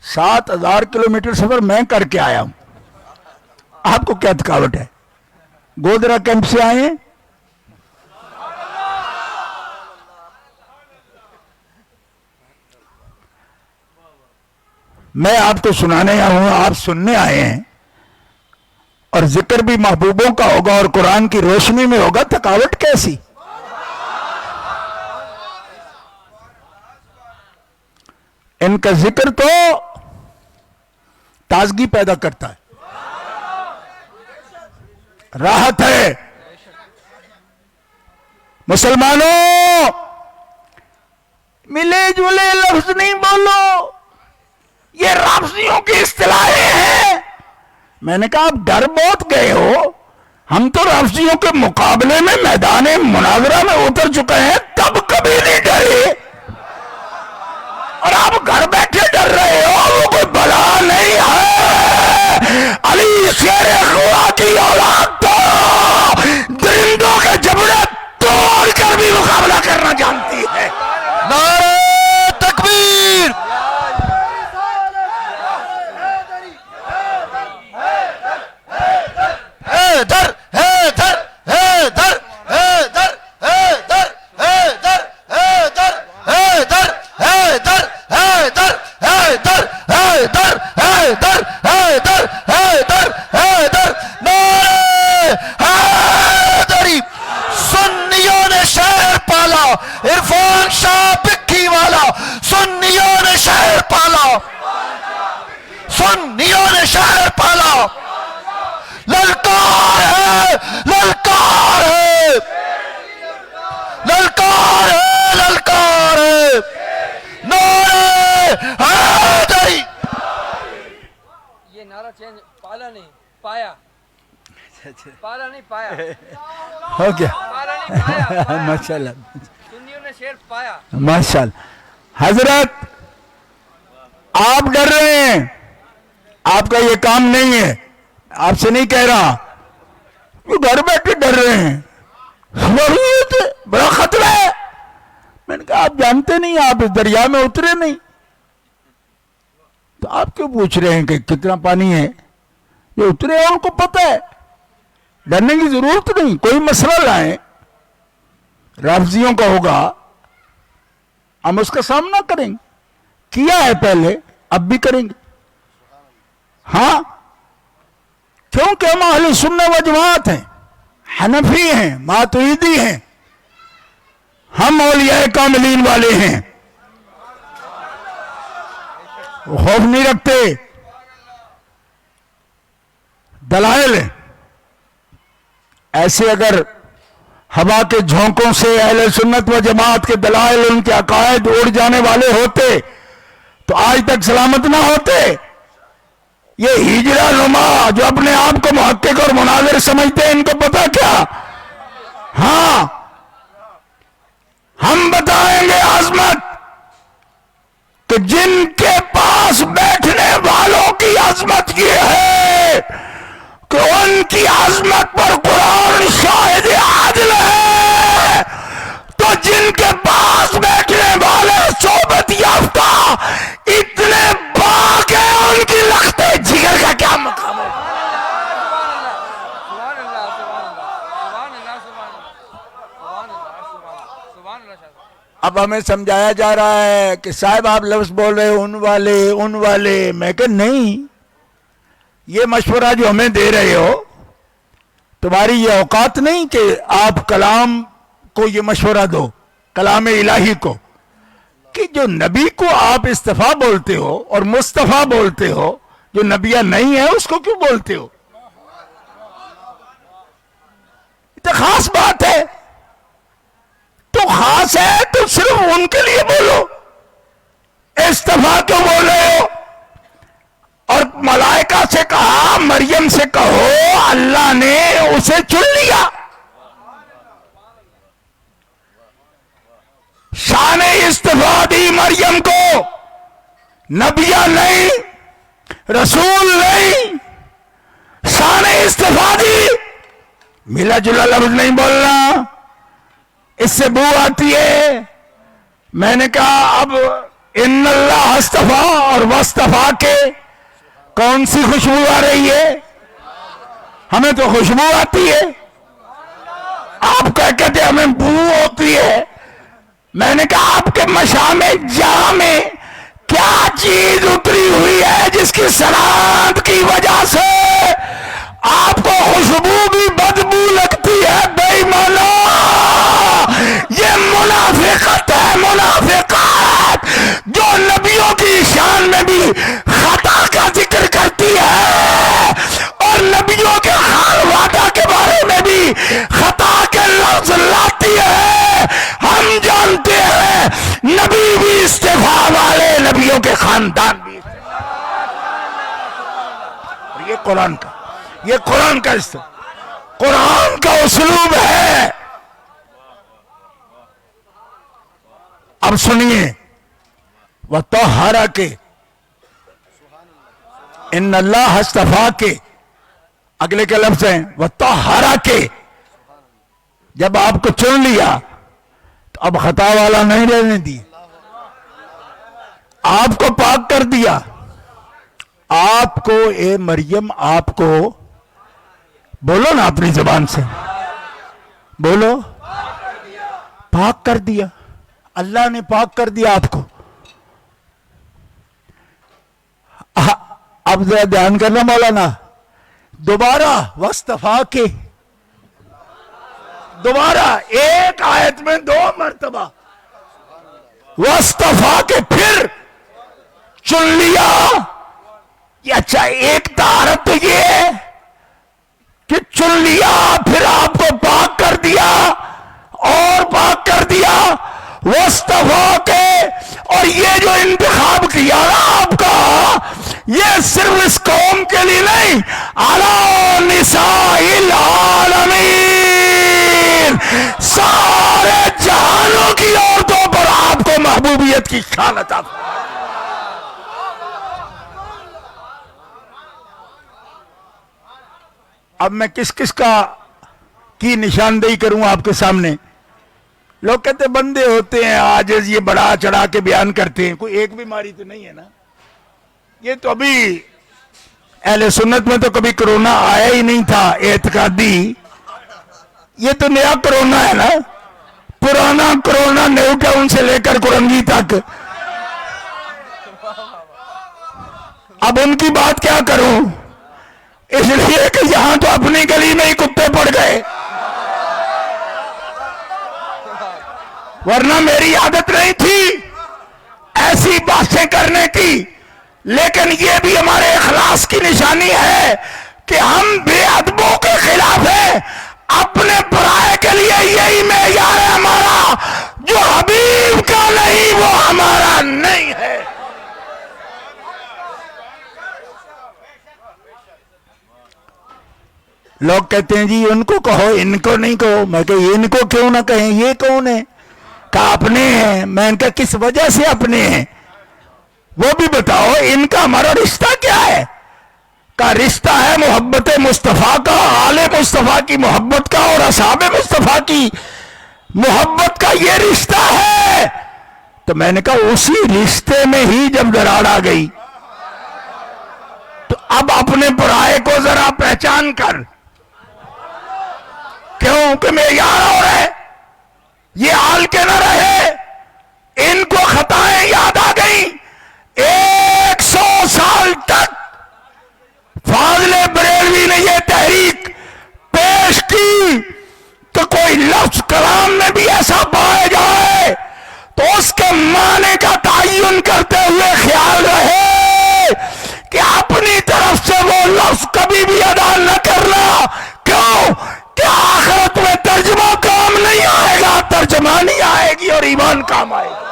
7000 کلومیٹر سفر میں کر کے آیا ہوں، آپ کو کیا تھکاوٹ ہے؟ گودرا کیمپ سے آئے ہیں؟ میں آپ کو سنانے آیا ہوں، آپ سننے آئے ہیں، اور ذکر بھی محبوبوں کا ہوگا اور قرآن کی روشنی میں ہوگا، تھکاوٹ کیسی؟ ان کا ذکر تو تازگی پیدا کرتا ہے، راحت ہے۔ مسلمانوں ملے جلے لفظ نہیں بولو، یہ رافضیوں کی اصطلاحیں ہیں۔ میں نے کہا آپ ڈر بہت گئے ہو، ہم تو رافضیوں کے مقابلے میں میدان مناظرہ میں اتر چکے ہیں، تب کبھی نہیں ڈرے، اور آپ گھر بیٹھے ڈر رہے ہو۔ وہ کوئی بلا نہیں ہے، علی شیر خدا کی اولاد تو درندوں کے جبڑے توڑ کر بھی مقابلہ کرنا جانتی ہے۔ نعرہ تکبیر، حیدر حیدر حیدر حیدر حیدر حیدر حیدر حیدر حیدر حیدر حیدر حیدر حیدر حیدر حیدر حیدر۔ نعرہ حیدری، سنیوں نے شہر پالا، عرفان شاہ بکھی والا، سنیوں نے شہر پالا، سنیوں نے شہر پالا۔ للکار ہے، للکار ہے، للکار ہے، للکار ہے۔ نعرہ حیدری۔ یہ نعرہ چینج، پالا نہیں پایا، پالا نہیں پایا، ہو گیا، پالا نہیں پایا، ماشاءاللہ سنیوں نے شیر پایا۔ ماشاءاللہ۔ حضرت آپ ڈر رہے ہیں، آپ کا یہ کام نہیں ہے، آپ سے نہیں کہہ رہا، وہ گھر بیٹھے ڈر رہے ہیں، بڑا خطرہ ہے۔ میں نے کہا آپ جانتے نہیں، آپ اس دریا میں اترے نہیں، تو آپ کیوں پوچھ رہے ہیں کہ کتنا پانی ہے؟ یہ اترے ہیں، ان کو پتہ ہے، ڈرنے کی ضرورت نہیں. کوئی مسئلہ لائیں، رافضیوں کا ہوگا، ہم اس کا سامنا کریں گے. کیا ہے پہلے، اب بھی کریں گے. ہاں، کیونکہ ہم اہل سنت و جماعت ہیں، حنفی ہیں، ماتریدی ہیں، ہم اولیاء کاملین والے ہیں، خوف نہیں رکھتے. دلائل ہیں. ایسے اگر ہوا کے جھونکوں سے اہل سنت و جماعت کے دلائل، ان کے عقائد اڑ جانے والے ہوتے تو آج تک سلامت نہ ہوتے. یہ ہجرہ نما جو اپنے آپ کو محقق اور مناظر سمجھتے ہیں، ان کو پتا کیا؟ ہاں، ہم بتائیں گے عظمت کہ جن کے پاس بیٹھنے والوں کی عظمت یہ ہے کہ ان کی عظمت پر قرآن شاہد عادل ہے، تو جن کے پاس بیٹھنے والے صحبت یافتہ اتنے پاک ہیں، ان کی لختے جگر کا کیا مقام ہے؟ سبحان اللہ، سبحان اللہ، سبحان اللہ، سبحان اللہ. اب ہمیں سمجھایا جا رہا ہے کہ صاحب آپ لفظ بول رہے ان والے. میں کہ نہیں، یہ مشورہ جو ہمیں دے رہے ہو، تمہاری یہ اوقات نہیں کہ آپ کلام کو یہ مشورہ دو، کلام الہی کو، کہ جو نبی کو آپ استفا بولتے ہو اور مصطفیٰ بولتے ہو، جو نبیہ نہیں ہے اس کو کیوں بولتے ہو؟ یہ تو خاص بات ہے. تو خاص ہے تو صرف ان کے لیے بولو. استفا کیوں بولے ہو؟ اور ملائکہ سے کہا، مریم سے کہو اللہ نے اسے چن لیا. شان استفا دی مریم کو، نبیہ نہیں، رسول نہیں، شان استفا دی. ملا جلا لفظ نہیں بولنا، اس سے بو آتی ہے. میں نے کہا اب ان اللہ استفا اور وصطفا کے کون سی خوشبو آ رہی ہے؟ ہمیں تو خوشبو آتی ہے، آپ کہتے ہمیں بو ہوتی ہے. میں نے کہا آپ کے مشام جہاں میں کیا چیز اتری ہوئی ہے جس کی صنعت کی وجہ سے آپ کو خوشبو بھی بدبو لگتی ہے؟ بے ایمانو، یہ منافقت ہے، منافقت جو نبیوں کی شان میں بھی خطا کا ذکر کرتی ہے اور نبیوں کے خانوادہ کے بارے میں بھی خطا کے لفظ لاتی ہے. ہم جانتے ہیں نبی بھی استفا والے، نبیوں کے خاندان بھی. اور یہ قرآن کا قرآن کا اسلوب ہے. اب سنیے، وَطَهَّرَ کے، ان اللہ استفا کے اگلے کے لفظ ہیں وَطَهَّرَ کے. جب آپ کو چن لیا تو اب خطا والا نہیں رہنے دی، آپ کو پاک کر دیا. آپ کو اے مریم، آپ کو بولو نا اپنی زبان سے، بولو، پاک کر دیا. اللہ نے پاک کر دیا آپ کو. اب ذرا دھیان کرنا مولانا، دوبارہ وصطفا کے، دوبارہ ایک آیت میں 2 مرتبہ وصطفا کے، پھر چن لیا. یہ اچھا، ایک طہارت تو یہ ہے کہ چن لیا، پھر آپ کو پاک کر دیا اور پاک کر دیا وصطفا کے. اور یہ جو انتخاب کیا نا آپ کا، یہ صرف اس قوم کے لیے نہیں، علی نساء العالمین، سارے جہانوں کی عورتوں پر آپ کو محبوبیت کی شان عطا فرمائے. اب میں کس کی نشاندہی کروں آپ کے سامنے. لوگ کہتے بندے ہوتے ہیں عاجز، یہ بڑا چڑھا کے بیان کرتے ہیں. کوئی ایک بیماری تو نہیں ہے نا؟ یہ تو ابھی اہل سنت میں تو کبھی کرونا آیا ہی نہیں تھا اعتقادی، یہ تو نیا کرونا ہے نا، پرانا کرونا نیو ٹاؤن سے لے کر کرنگی تک، اب ان کی بات کیا کروں، اس لیے کہ یہاں تو اپنی گلی میں ہی کتے پڑ گئے، ورنہ میری عادت نہیں تھی ایسی باتیں کرنے کی، لیکن یہ بھی ہمارے اخلاص کی نشانی ہے کہ ہم بے ادبوں کے خلاف ہیں، اپنے برائے کے لیے یہی معیار ہے ہمارا، جو حبیب کا نہیں وہ ہمارا نہیں ہے۔ لوگ کہتے ہیں جی ان کو کہو ان کو نہیں کہو، میں کہ ان کو کیوں نہ کہیں، یہ کون ہے؟ کہا اپنے ہیں، میں ان کا کس وجہ سے اپنے ہیں وہ بھی بتاؤ، ان کا ہمارا رشتہ کیا ہے؟ کا رشتہ ہے محبت مصطفیٰ کا، آل مصطفیٰ کی محبت کا اور اصحاب مصطفیٰ کی محبت کا، یہ رشتہ ہے۔ تو میں نے کہا اسی رشتے میں ہی جب دراڑ آ گئی تو اب اپنے برائے کو ذرا پہچان کر، کیوں کہ معیار اور ہے، یہ حال کے نہ رہے، ان کو خطائیں یاد آ گئیں، 100 سال تک فاضل بریلوی نے یہ تحریک پیش کی کہ کوئی لفظ کلام میں بھی ایسا پائے جائے تو اس کے معنی کا تعین کرتے ہوئے خیال رہے کہ اپنی طرف سے وہ لفظ کبھی بھی ادا نہ کرنا، کیوں کہ آخرت میں ترجمہ کام نہیں آئے گا، ترجمانی آئے گی اور ایمان کام آئے گا۔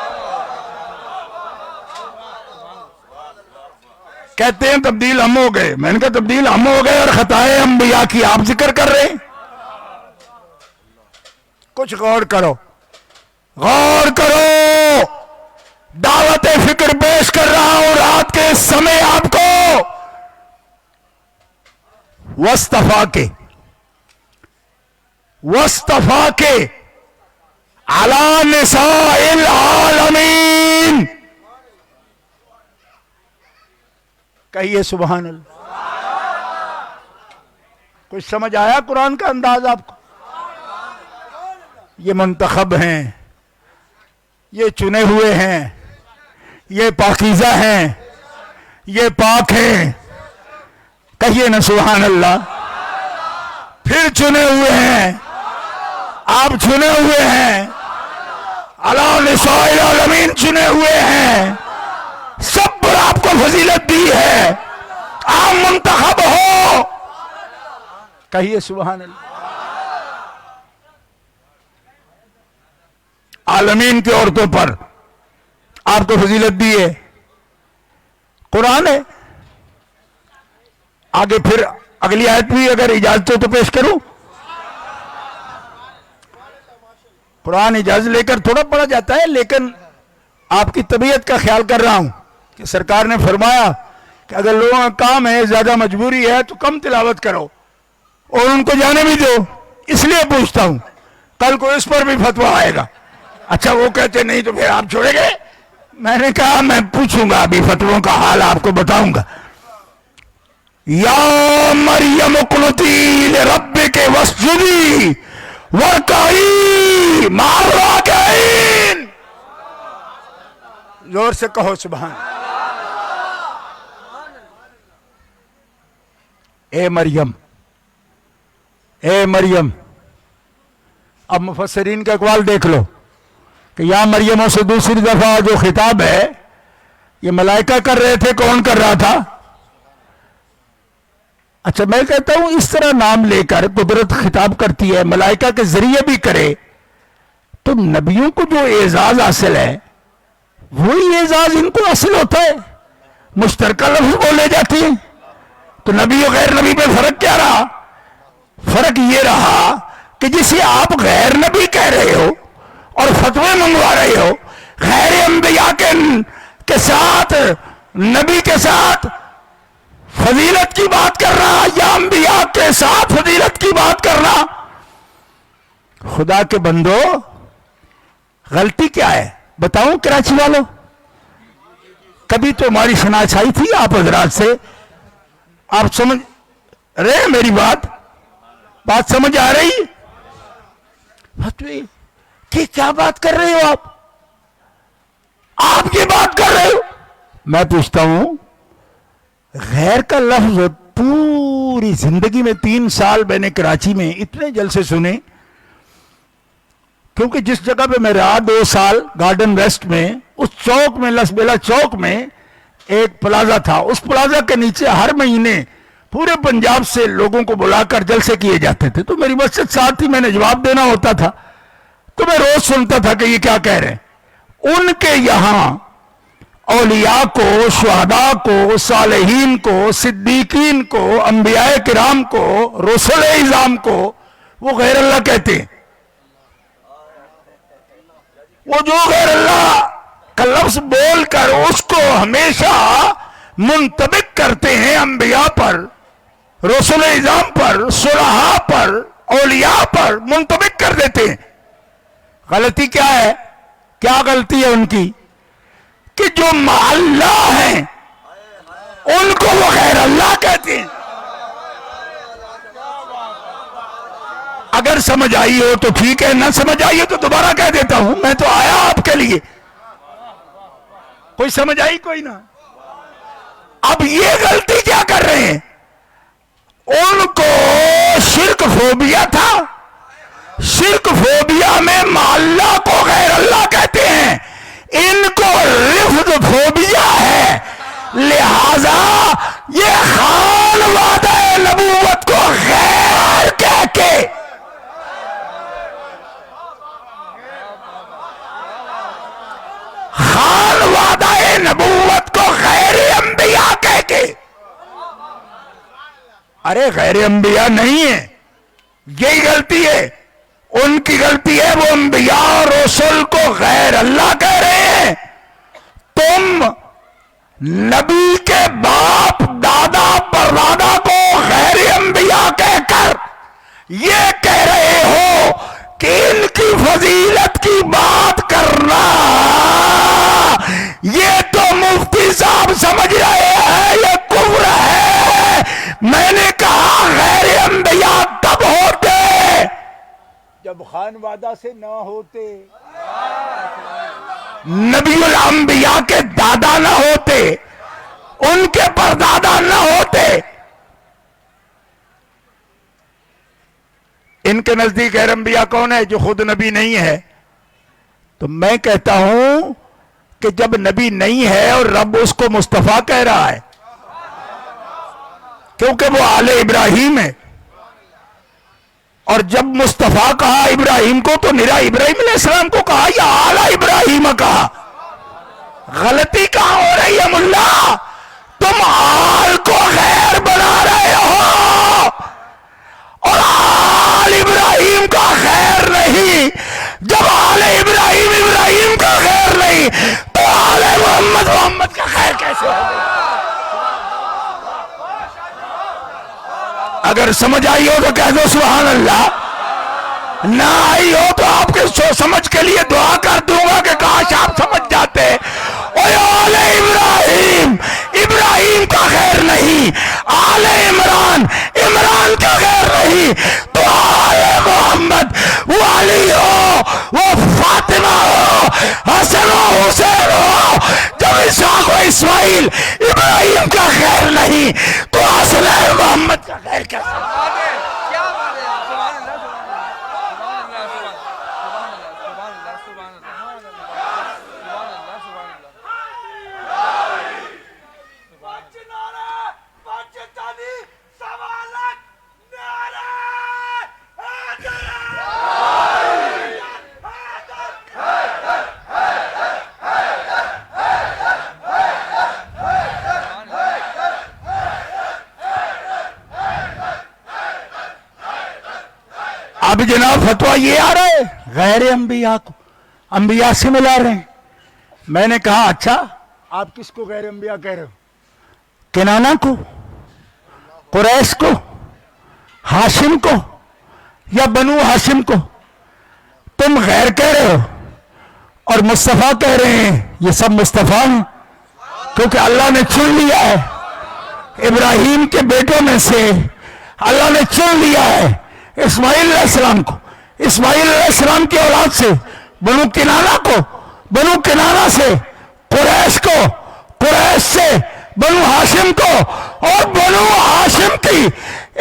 کہتے ہیں تبدیل ہم ہو گئے، میں نے کہا تبدیل ہم ہو گئے اور خطائیں انبیاء کی آپ ذکر کر رہے ہیں؟ کچھ غور کرو، غور کرو، دعوت فکر پیش کر رہا ہوں رات کے سمے آپ کو، وصطفیٰ کے علی نساء العالمین، کہیے سبحان اللہ۔ کچھ سمجھ آیا قرآن کا انداز آپ کو؟ یہ منتخب ہیں، یہ چنے ہوئے ہیں، یہ پاکیزہ ہیں، یہ پاک ہیں، کہیے نا سبحان اللہ۔ پھر چنے ہوئے ہیں، آپ چنے ہوئے ہیں، علی نساء العالمین چنے ہوئے ہیں، سب پر آپ کو فضیلت دی ہے، آپ منتخب ہو، کہیے سبحان اللہ۔ عالمین کی عورتوں پر آپ کو فضیلت دی ہے، قرآن ہے۔ آگے پھر اگلی آیت بھی اگر اجازت ہو تو پیش کروں۔ قرآن اجازت لے کر تھوڑا پڑھا جاتا ہے، لیکن آپ کی طبیعت کا خیال کر رہا ہوں کہ سرکار نے فرمایا کہ اگر لوگوں کا کام ہے، زیادہ مجبوری ہے تو کم تلاوت کرو اور ان کو جانے بھی دو، اس لیے پوچھتا ہوں، کل کو اس پر بھی فتویٰ آئے گا۔ اچھا وہ کہتے نہیں تو پھر آپ چھوڑیں گے؟ میں نے کہا میں پوچھوں گا، ابھی فتووں کا حال آپ کو بتاؤں گا۔ یا مریم اقنتی لربک واسجدی وارکعی مع الراکعین، زور سے کہو سبحان۔ اے مریم، اے مریم، اب مفسرین کا اقوال دیکھ لو کہ یا مریم سے دوسری دفعہ جو خطاب ہے یہ ملائکہ کر رہے تھے، کون کر رہا تھا؟ اچھا میں کہتا ہوں اس طرح نام لے کر قدرت خطاب کرتی ہے، ملائکہ کے ذریعے بھی کرے تو نبیوں کو جو اعزاز حاصل ہے وہی اعزاز ان کو حاصل ہوتا ہے، مشترکہ لفظ بولے جاتے ہیں، تو نبی و غیر نبی میں فرق کیا رہا؟ فرق یہ رہا کہ جسے آپ غیر نبی کہہ رہے ہو اور فتوے منگوا رہے ہو، غیر انبیاء کے ساتھ نبی کے ساتھ فضیلت کی بات کرنا یا انبیاء کے ساتھ فضیلت کی بات کرنا، خدا کے بندو غلطی کیا ہے بتاؤں؟ کراچی والوں کبھی تو ہماری شناسائی تھی آپ حضرات سے. آپ سمجھ رہے ہیں میری بات سمجھ آ رہی؟ فتوی کہ کیا بات کر رہے ہو آپ کی بات کر رہے ہو. میں پوچھتا ہوں غیر کا لفظ پوری زندگی میں 3 سال میں نے کراچی میں اتنے جلسے سنے، کیونکہ جس جگہ پہ میں رہا 2 سال گارڈن ویسٹ میں، اس چوک میں لسبیلا چوک میں ایک پلازا تھا. اس پلازا کے نیچے ہر مہینے پورے پنجاب سے لوگوں کو بلا کر جلسے کیے جاتے تھے. تو میری مسجد ساتھ ہی میں نے جواب دینا ہوتا تھا، تو میں روز سنتا تھا کہ یہ کیا کہہ رہے ہیں. ان کے یہاں اولیاء کو، شہداء کو، صالحین کو، صدیقین کو، انبیاء کرام کو، رسول اعظام کو وہ غیر اللہ کہتے ہیں. وہ جو غیر اللہ کا لفظ بول کر اس کو ہمیشہ منطبق کرتے ہیں انبیاء پر، رسول اعظام پر، صلحاء پر، اولیاء پر منطبق کر دیتے ہیں. غلطی کیا ہے؟ کیا غلطی ہے ان کی؟ کہ جو مع اللہ ہیں ان کو وہ غیر اللہ کہتے ہیں. اگر سمجھ آئی ہو تو ٹھیک ہے، نہ سمجھ آئی ہو تو دوبارہ کہہ دیتا ہوں، میں تو آیا آپ کے لیے. کوئی سمجھ آئی؟ کوئی نہ. اب یہ غلطی کیا کر رہے ہیں؟ ان کو شرک فوبیا تھا. شرک فوبیا میں مع اللہ کو غیر اللہ کہتے ہیں، ان کو رفض فوبیا ہے. لہذا یہ خان وعدہ نبوت کو غیر کہہ کے خان وعدہ نبوت کو غیر انبیاء کہہ کے، ارے غیر انبیاء نہیں ہے، یہی غلطی ہے. ان کی غلطی ہے، وہ انبیاء اور رسول کو غیر اللہ کہہ رہے ہیں. تم نبی کے باپ دادا پردادا کو غیر انبیاء کہہ کر یہ کہہ رہے ہو کہ ان کی فضیلت کی بات کرنا، یہ تو مفتی صاحب سمجھ رہے ہیں یہ کفر ہے. میں نے کہا غیر انبیاء تب ہوتے جب خان وعدہ سے نہ ہوتے، نبی الانبیاء کے دادا نہ ہوتے، ان کے پردادا نہ ہوتے. ان کے نزدیک غیر انبیاء کون ہے؟ جو خود نبی نہیں ہے. تو میں کہتا ہوں کہ جب نبی نہیں ہے اور رب اس کو مصطفیٰ کہہ رہا ہے کیونکہ وہ آل ابراہیم ہے، اور جب مصطفیٰ کہا ابراہیم کو تو نرا ابراہیم علیہ السلام کو کہا یا اعلیٰ ابراہیم کہا. غلطی کہاں ہو رہی ہے ملا؟ تم آل کو غیر بنا رہے ہو اور آل ابراہیم کا خیر نہیں. جب آل ابراہیم ابراہیم کا خیر نہیں تو آل محمد محمد کا خیر کیسے ہوگا؟ اگر سمجھ آئی ہو تو کہہ دو سبحان اللہ، نہ آئی ہو تو آپ کے سمجھ کے لیے دعا کر دوں گا کہ کاش آپ سمجھ جاتے. اوہ آل ابراہیم ابراہیم کا خیر نہیں، آل عمران عمران کا خیر نہیں، تو آل محمد وہ علی ہو، وہ فاطمہ ہو، حسن و حسین ہو، جب اسحاق و اسماعیل ابراہیم کا خیر نہیں تو اصل محمد کا خیر کیسے؟ اب جناب فتویٰ یہ آ رہا ہے غیر انبیاء کو انبیاء سے ملا رہے ہیں. میں نے کہا اچھا آپ کس کو غیر انبیاء کہہ رہے ہو؟ کنانہ کو، قریش کو، ہاشم کو یا بنو ہاشم کو تم غیر کہہ رہے ہو اور مصطفیٰ کہہ رہے ہیں. یہ سب مصطفیٰ ہیں. کیونکہ اللہ نے چن لیا ہے ابراہیم کے بیٹوں میں سے اللہ نے چن لیا ہے اسماعیل علیہ السلام کو، اسماعیل علیہ السلام کی اولاد سے بنو کنانہ کو، بنو کنانہ سے قریش کو، قریش سے بنو ہاشم کو، اور بنو ہاشم کی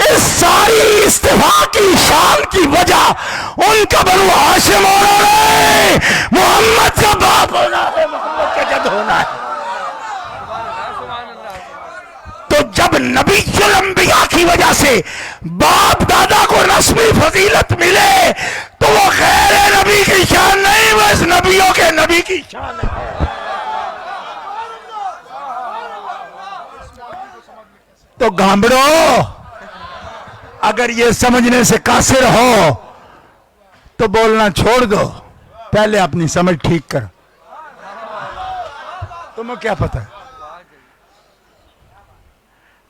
اس ساری استفاء کی شان کی وجہ ان کا بنو ہاشم ہونا ہے، محمد کا باپ ہونا ہے، محمد کا جد ہونا ہے۔ تو جب نبی الانبیاء کی وجہ سے باپ دادا کو نسبی فضیلت ملے تو وہ غیر نبی کی شان نہیں، وہ اس نبیوں کے نبی کی شان ہے۔ تو گھامبڑو اگر یہ سمجھنے سے قاصر ہو تو بولنا چھوڑ دو، پہلے اپنی سمجھ ٹھیک کرو۔ تمہیں کیا پتہ ہے؟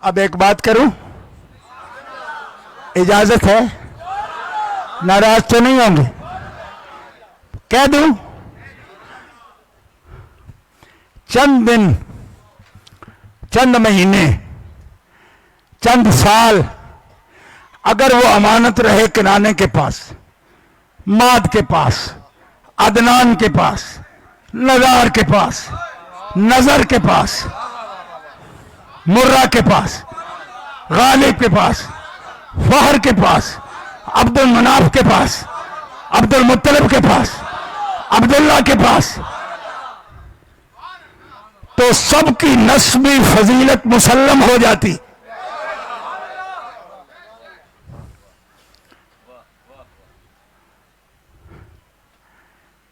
اب ایک بات کروں، اجازت ہے؟ ناراض تو نہیں ہوں گے؟ کہہ دوں؟ چند دن، چند مہینے، چند سال اگر وہ امانت رہے کنانے کے پاس، ماد کے پاس، عدنان کے پاس، نزار کے پاس، نظر کے پاس، مرہ کے پاس، غالب کے پاس، فہر کے پاس، عبد المناف کے پاس، عبد المطلب کے پاس، عبداللہ کے پاس، تو سب کی نسبی فضیلت مسلم ہو جاتی۔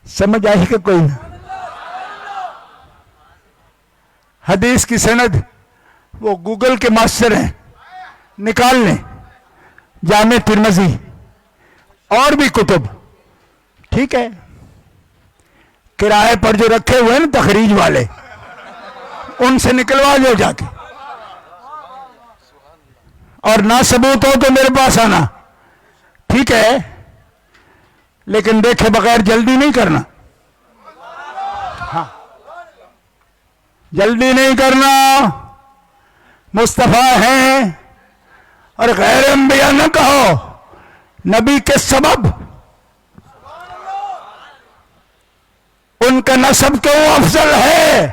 سمجھ آئی کہ کوئی نہ؟ حدیث کی سند وہ گوگل کے ماسٹر ہیں، نکال لیں، جامع ترمذی اور بھی کتب، ٹھیک ہے، کرائے پر جو رکھے ہوئے ہیں نا تخریج والے، ان سے نکلوا لو جا کے، اور نہ ثبوت ہو تو میرے پاس آنا، ٹھیک ہے، لیکن دیکھے بغیر جلدی نہیں کرنا، ہاں جلدی نہیں کرنا، مصطفیٰ ہیں اور غیر انبیاء نہ کہو، نبی کے سبب ان کا نسب کیوں افضل ہے،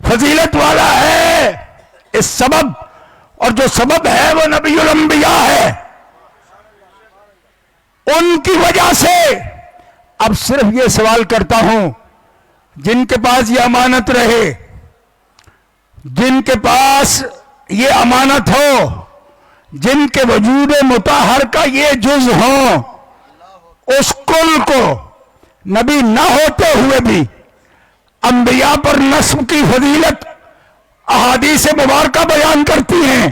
فضیلت والا ہے، اس سبب، اور جو سبب ہے وہ نبی الانبیاء ہے، ان کی وجہ سے۔ اب صرف یہ سوال کرتا ہوں، جن کے پاس یہ امانت رہے، جن کے پاس یہ امانت ہو، جن کے وجود مطہر کا یہ جز ہو، اس کل کو نبی نہ ہوتے ہوئے بھی انبیاء پر نسب کی فضیلت احادیث مبارکہ بیان کرتی ہیں،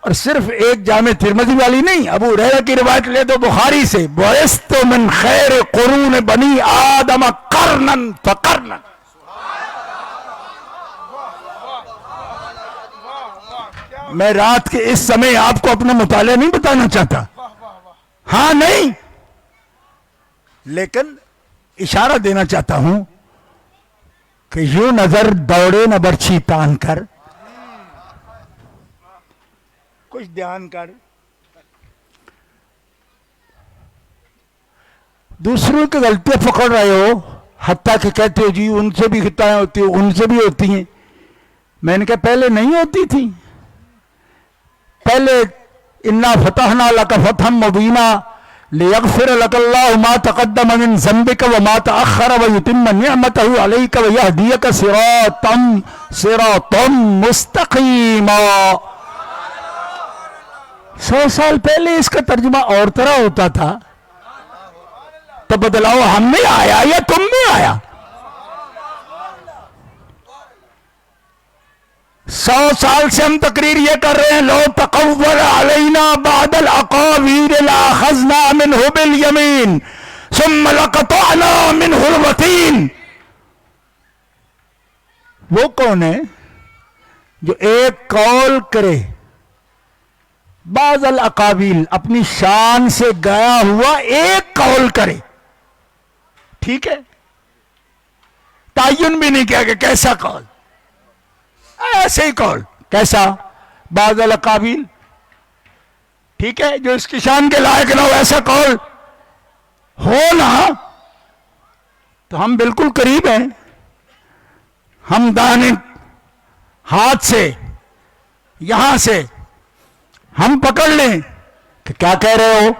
اور صرف ایک جامع ترمذی والی نہیں، ابو ہریرہ کی روایت لے دو بخاری سے، بعثت من خیر قرون بنی آدم قرنا فقرنا۔ میں رات کے اس سمے آپ کو اپنا مطالعہ نہیں بتانا چاہتا، ہاں نہیں، لیکن اشارہ دینا چاہتا ہوں کہ یوں نظر دوڑے نہ برچھی تان کر، کچھ دھیان کر، دوسروں کی غلطیاں پکڑ رہے ہو، حتیٰ کہ کہتے ہو جی ان سے بھی خطائیں ہوتی ہیں، ان سے بھی ہوتی ہیں۔ میں نے کہا پہلے نہیں ہوتی تھی، پہلے انا فتحنا لک فتحا مبینا لیغفر لک اللہ ما تقدم من ذنبک وما تأخر ویتم نعمتہ علیک ویہدیک صراطا مستقیما۔ 100 سال پہلے اس کا ترجمہ اور طرح ہوتا تھا، تو بدلاؤ ہم میں آیا یا تم میں آیا؟ 100 سال سے ہم تقریر یہ کر رہے ہیں، لو تقول علینا بعد الاقاویر لاخذنا منہ بالیمین ثم لقطعنا منہ الوتین۔ وہ کون ہے جو ایک قول کرے، بعض الاقاویل اپنی شان سے گیا ہوا ایک قول کرے، ٹھیک ہے، تعین بھی نہیں کیا کہ کیسا قول، ایسے ہی قول. کیسا؟ بعض الاقابیل، ٹھیک ہے، جو اس کی شان کے لائق نہ ہو ایسا قول ہو نا، تو ہم بالکل قریب ہیں. ہم دانے ہاتھ سے یہاں سے ہم پکڑ لیں کہ کیا کہہ رہے ہو.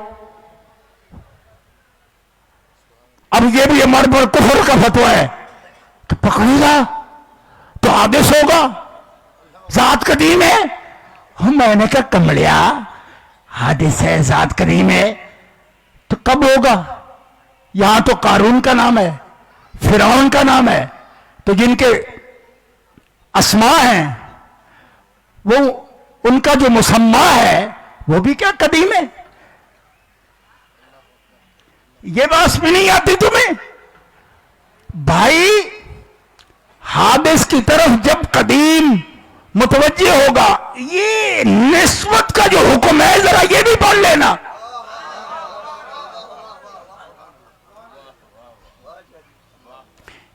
اب یہ بھی ہمارے پر کفر کا فتویٰ ہے کہ پکڑے گا تو حادث ہوگا، ذات قدیم ہے. میں نے کہا کمڑیا، حادث ہے، ذات قدیم ہے تو کب ہوگا؟ یہاں تو قارون کا نام ہے، فرعون کا نام ہے، تو جن کے اسماء ہیں وہ ان کا جو مسمى ہے وہ بھی کیا قدیم ہے؟ یہ بات بھی نہیں آتی تمہیں بھائی؟ حادث کی طرف جب قدیم متوجہ ہوگا، یہ نسبت کا جو حکم ہے ذرا یہ بھی پڑھ لینا.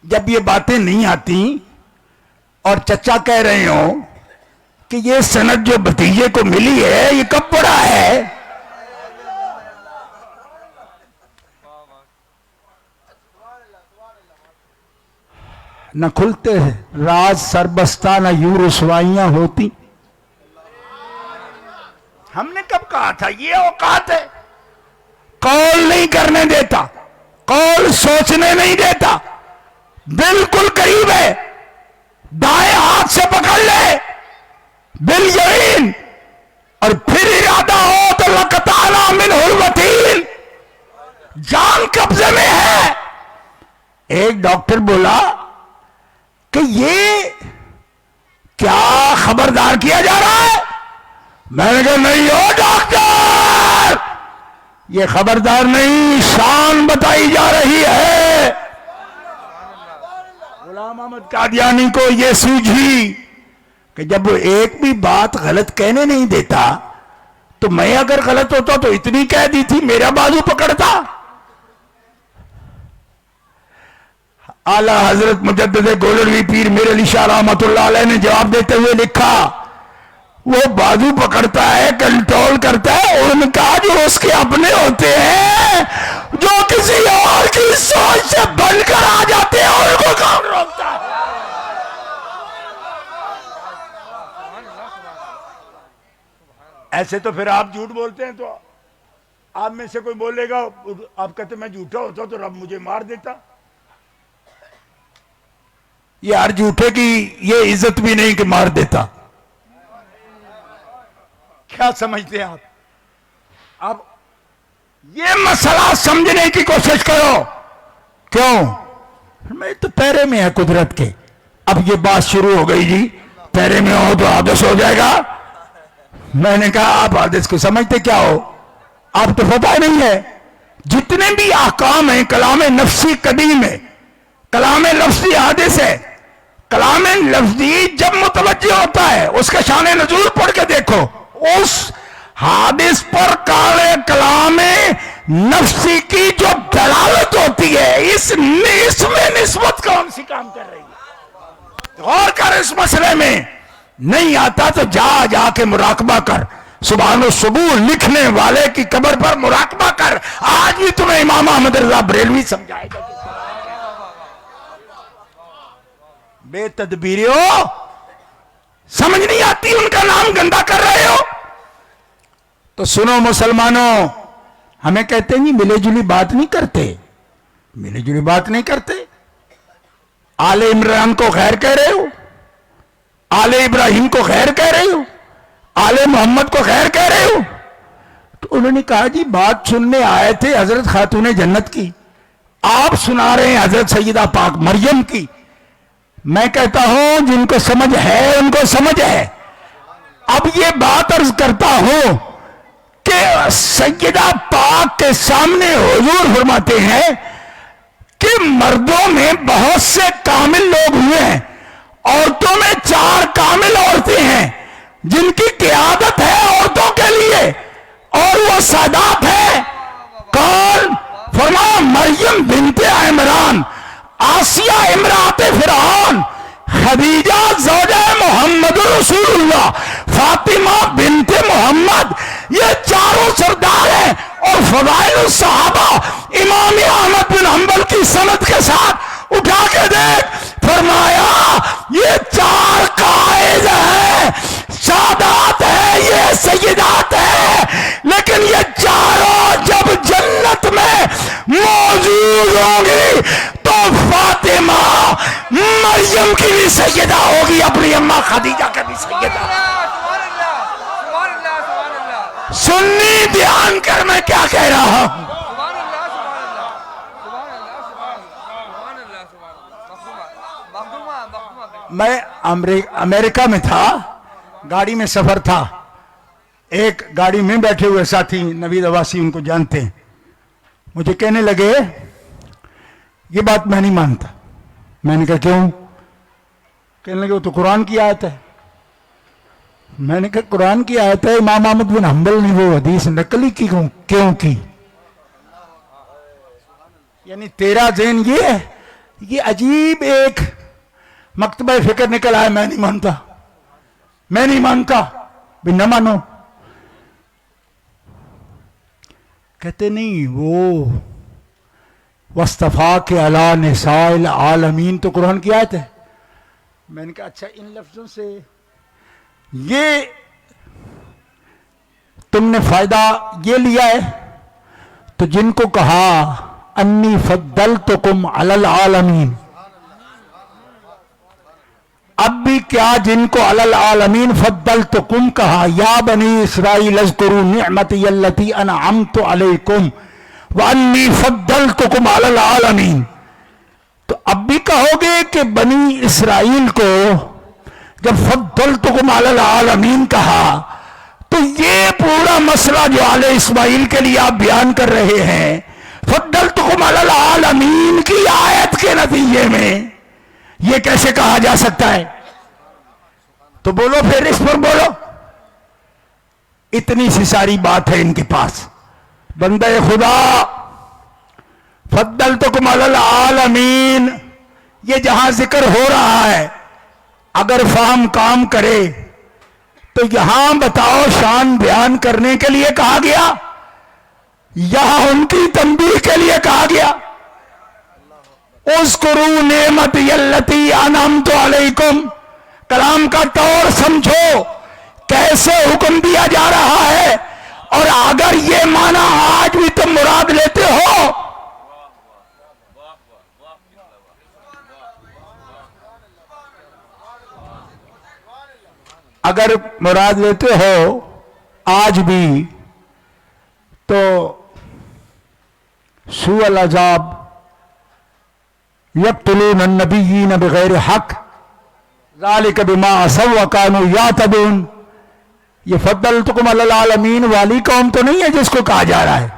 جب یہ باتیں نہیں آتی اور چچا کہہ رہے ہو کہ یہ سند جو بھتیجے کو ملی ہے یہ کب پڑا ہے؟ نہ کھلتے راز سربستہ، نہ یوں رسوائیاں ہوتی. ہم نے کب کہا تھا یہ اوقات ہے؟ قول نہیں کرنے دیتا، قول سوچنے نہیں دیتا. بالکل قریب ہے، دائیں ہاتھ سے پکڑ لے بالیمین، اور پھر ارادہ ہو تو لقطعنا منہ الوتین، جان قبضے میں ہے. ایک ڈاکٹر بولا کہ یہ کیا خبردار کیا جا رہا ہے؟ میں نے کہا نہیں ہو ڈاکٹر، یہ خبردار نہیں، شان بتائی جا رہی ہے. غلام احمد قادیانی کو یہ سوجھی کہ جب وہ ایک بھی بات غلط کہنے نہیں دیتا تو میں اگر غلط ہوتا تو اتنی کہہ دی تھی، میرا بازو پکڑتا. اعلی حضرت مجدد گولڑوی پیر میر علی شاہ رحمۃ اللہ علیہ نے جواب دیتے ہوئے لکھا، وہ بازو پکڑتا ہے، کنٹرول کرتا ہے ان کا جو اس کے اپنے ہوتے ہیں، جو کسی اور کی سوچ سے بن کر آ جاتے ہیں اور ان کو کون روکتا ہے؟ ایسے تو پھر آپ جھوٹ بولتے ہیں، تو آپ میں سے کوئی بولے گا، آپ کہتے میں جھوٹا ہوتا تو رب مجھے مار دیتا. یہ ہر جھوٹے کی یہ عزت بھی نہیں کہ مار دیتا. کیا سمجھتے ہیں آپ؟ اب یہ مسئلہ سمجھنے کی کوشش کرو. کیوں؟ میں تو پیرے میں ہے قدرت کے. اب یہ بات شروع ہو گئی جی پیرے میں ہو تو حادث ہو جائے گا. میں نے کہا آپ حادث کو سمجھتے کیا ہو؟ آپ تو پتہ نہیں ہے جتنے بھی احکام ہیں کلام نفسی قدیم ہے، کلام لفظی حادث ہے. کلام لفظی جب متوجہ ہوتا ہے اس کا شان نزول پڑھ کے دیکھو، اس حادث پر کلام نفسی کی جو دلالت ہوتی ہے اس میں نسبت کون سی کام کر رہی ہے؟ غور کر اس مسئلے میں. نہیں آتا تو جا کے مراقبہ کر. سبحان الصبوح لکھنے والے کی قبر پر مراقبہ کر. آج بھی تمہیں امام احمد رضا بریلوی سمجھائے گا. بے تدبیریوں، سمجھ نہیں آتی، ان کا نام گندا کر رہے ہو. تو سنو مسلمانوں، ہمیں کہتے ہیں جی ملے جلی بات نہیں کرتے، ملے جلی بات نہیں کرتے. آل عمران کو خیر کہہ رہے ہو، آل ابراہیم کو خیر کہہ رہے ہو، آل محمد کو خیر کہہ رہے ہو. تو انہوں نے کہا جی بات سننے آئے تھے حضرت خاتون جنت کی، آپ سنا رہے ہیں حضرت سیدہ پاک مریم کی. میں کہتا ہوں جن کو سمجھ ہے ان کو سمجھ ہے. اب یہ بات عرض کرتا ہوں کہ سیدہ پاک کے سامنے حضور فرماتے ہیں کہ مردوں میں بہت سے کامل لوگ ہوئے ہیں، عورتوں میں 4 کامل عورتیں ہیں جن کی قیادت ہے عورتوں کے لیے، اور وہ سادات ہے. کون؟ فرمایا مریم بنت عمران، آسیہ امرات فرعون، خدیجہ زوجہ محمد فضائل الصحابہ امام احمد بن حنبل کی سند کے ساتھ اٹھا کے دیکھ، فرمایا یہ 4 قائد ہیں، سادات ہیں، یہ سیدات ہیں، لیکن یہ چاروں جب جنت میں موجود ہوں گی تو فاطمہ مریم کی بھی سیدہ ہوگی، اپنی اماں خدیجہ کی بھی سیدہ۔ سنی دھیان کر میں کیا کہہ رہا ہوں۔ میں امریکہ میں تھا، گاڑی میں سفر تھا، ایک گاڑی میں بیٹھے ہوئے ساتھی نوید عواسی، ان کو جانتے ہیں، مجھے کہنے لگے یہ بات میں نہیں مانتا۔ میں نے کہا کیوں؟ کہنے لگے وہ تو قرآن کی آیت ہے۔ میں نے کہا قرآن کی آیت ہے، امام احمد بن حنبل نے وہ حدیث نقلی کی کیوں کی؟ یعنی تیرا ذہن یہ ہے، یہ عجیب ایک مکتبہ فکر نکل آیا، میں نہیں مانتا بھی نہ مانو۔ کہتے نہیں، وہ وَاصْطَفَاكَ عَلَىٰ نِسَاءِ الْعَالَمِينَ تو قرآن کی آیت ہے۔ میں نے کہا اچھا ان لفظوں سے یہ تم نے فائدہ یہ لیا ہے؟ تو جن کو کہا انی فضلتکم علی العالمین، اب بھی کیا جن کو علی العالمین فضلتکم کہا، یا بنی اسرائیل اذکروا نعمتی التی انعمت علیکم وانی فضلتکم علی العالمین، تو اب بھی کہو گے کہ بنی اسرائیل کو جب فضلتکم علی العالمین کہا تو یہ پورا مسئلہ جو آل اسماعیل کے لیے آپ بیان کر رہے ہیں، فضلتکم علی العالمین کی آیت کے نتیجے میں یہ کیسے کہا جا سکتا ہے؟ تو بولو پھر اس پر بولو۔ اتنی سی ساری بات ہے ان کے پاس۔ بندہ خدا فضلتکم علی العالمین یہ جہاں ذکر ہو رہا ہے، اگر فہم کام کرے تو یہاں بتاؤ شان بیان کرنے کے لیے کہا گیا، یہاں ان کی تنبیہ کے لیے کہا گیا؟ اذکروا نعمتی التی انعمت علیکم، کلام کا طور سمجھو کیسے حکم دیا جا رہا ہے، اور اگر یہ معنی آج بھی تم مراد لیتے ہو آج بھی تو سوء العذاب یقتلون النبیین بغیر حق ذالک بما عصوا وکانوا یعتدون، یہ فضلتکم علی العالمین والی قوم تو نہیں ہے جس کو کہا جا رہا ہے۔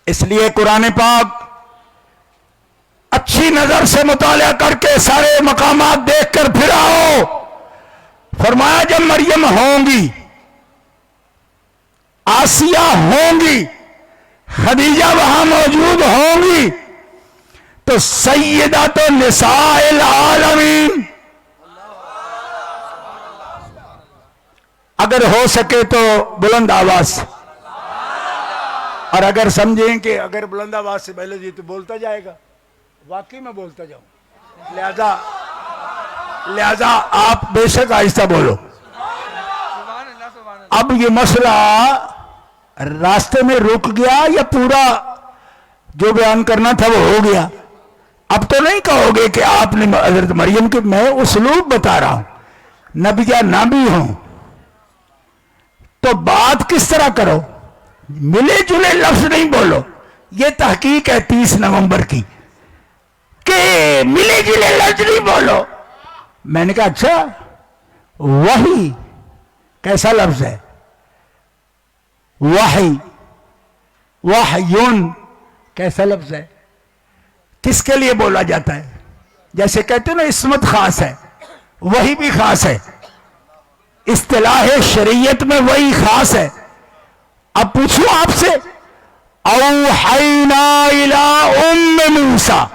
اس لیے قرآن پاک اچھی نظر سے مطالعہ کر کے سارے مقامات دیکھ کر پھر آؤ۔ فرمایا جب مریم ہوں گی، آسیہ ہوں گی، خدیجہ وہاں موجود ہوں گی، تو سیدات نساء العالمین، اگر ہو سکے تو بلند آواز، اور اگر سمجھیں کہ اگر بلند آواز سے پہلے جی تو بولتا جائے گا، واقعی میں بولتا جاؤں، لہذا آپ بے شک آہستہ بولو۔ اب یہ مسئلہ راستے میں رک گیا یا پورا جو بیان کرنا تھا وہ ہو گیا؟ اب تو نہیں کہو گے کہ آپ نے حضرت مریم کے، میں اسلوب بتا رہا ہوں، نبی یا نہ بھی ہوں تو بات کس طرح کرو، ملے جلے لفظ نہیں بولو۔ یہ تحقیق ہے 30 نومبر کی کہ ملے جلے لفظ نہیں بولو۔ میں نے کہا اچھا وحی کیسا لفظ ہے؟ وحی، وحیون کیسا لفظ ہے؟ کس کے لیے بولا جاتا ہے؟ جیسے کہتے ہیں نا عصمت خاص ہے، وحی بھی خاص ہے، اصطلاح شریعت میں وہی خاص ہے۔ اب پوچھو آپ سے، اوحینا الی ام موسیٰ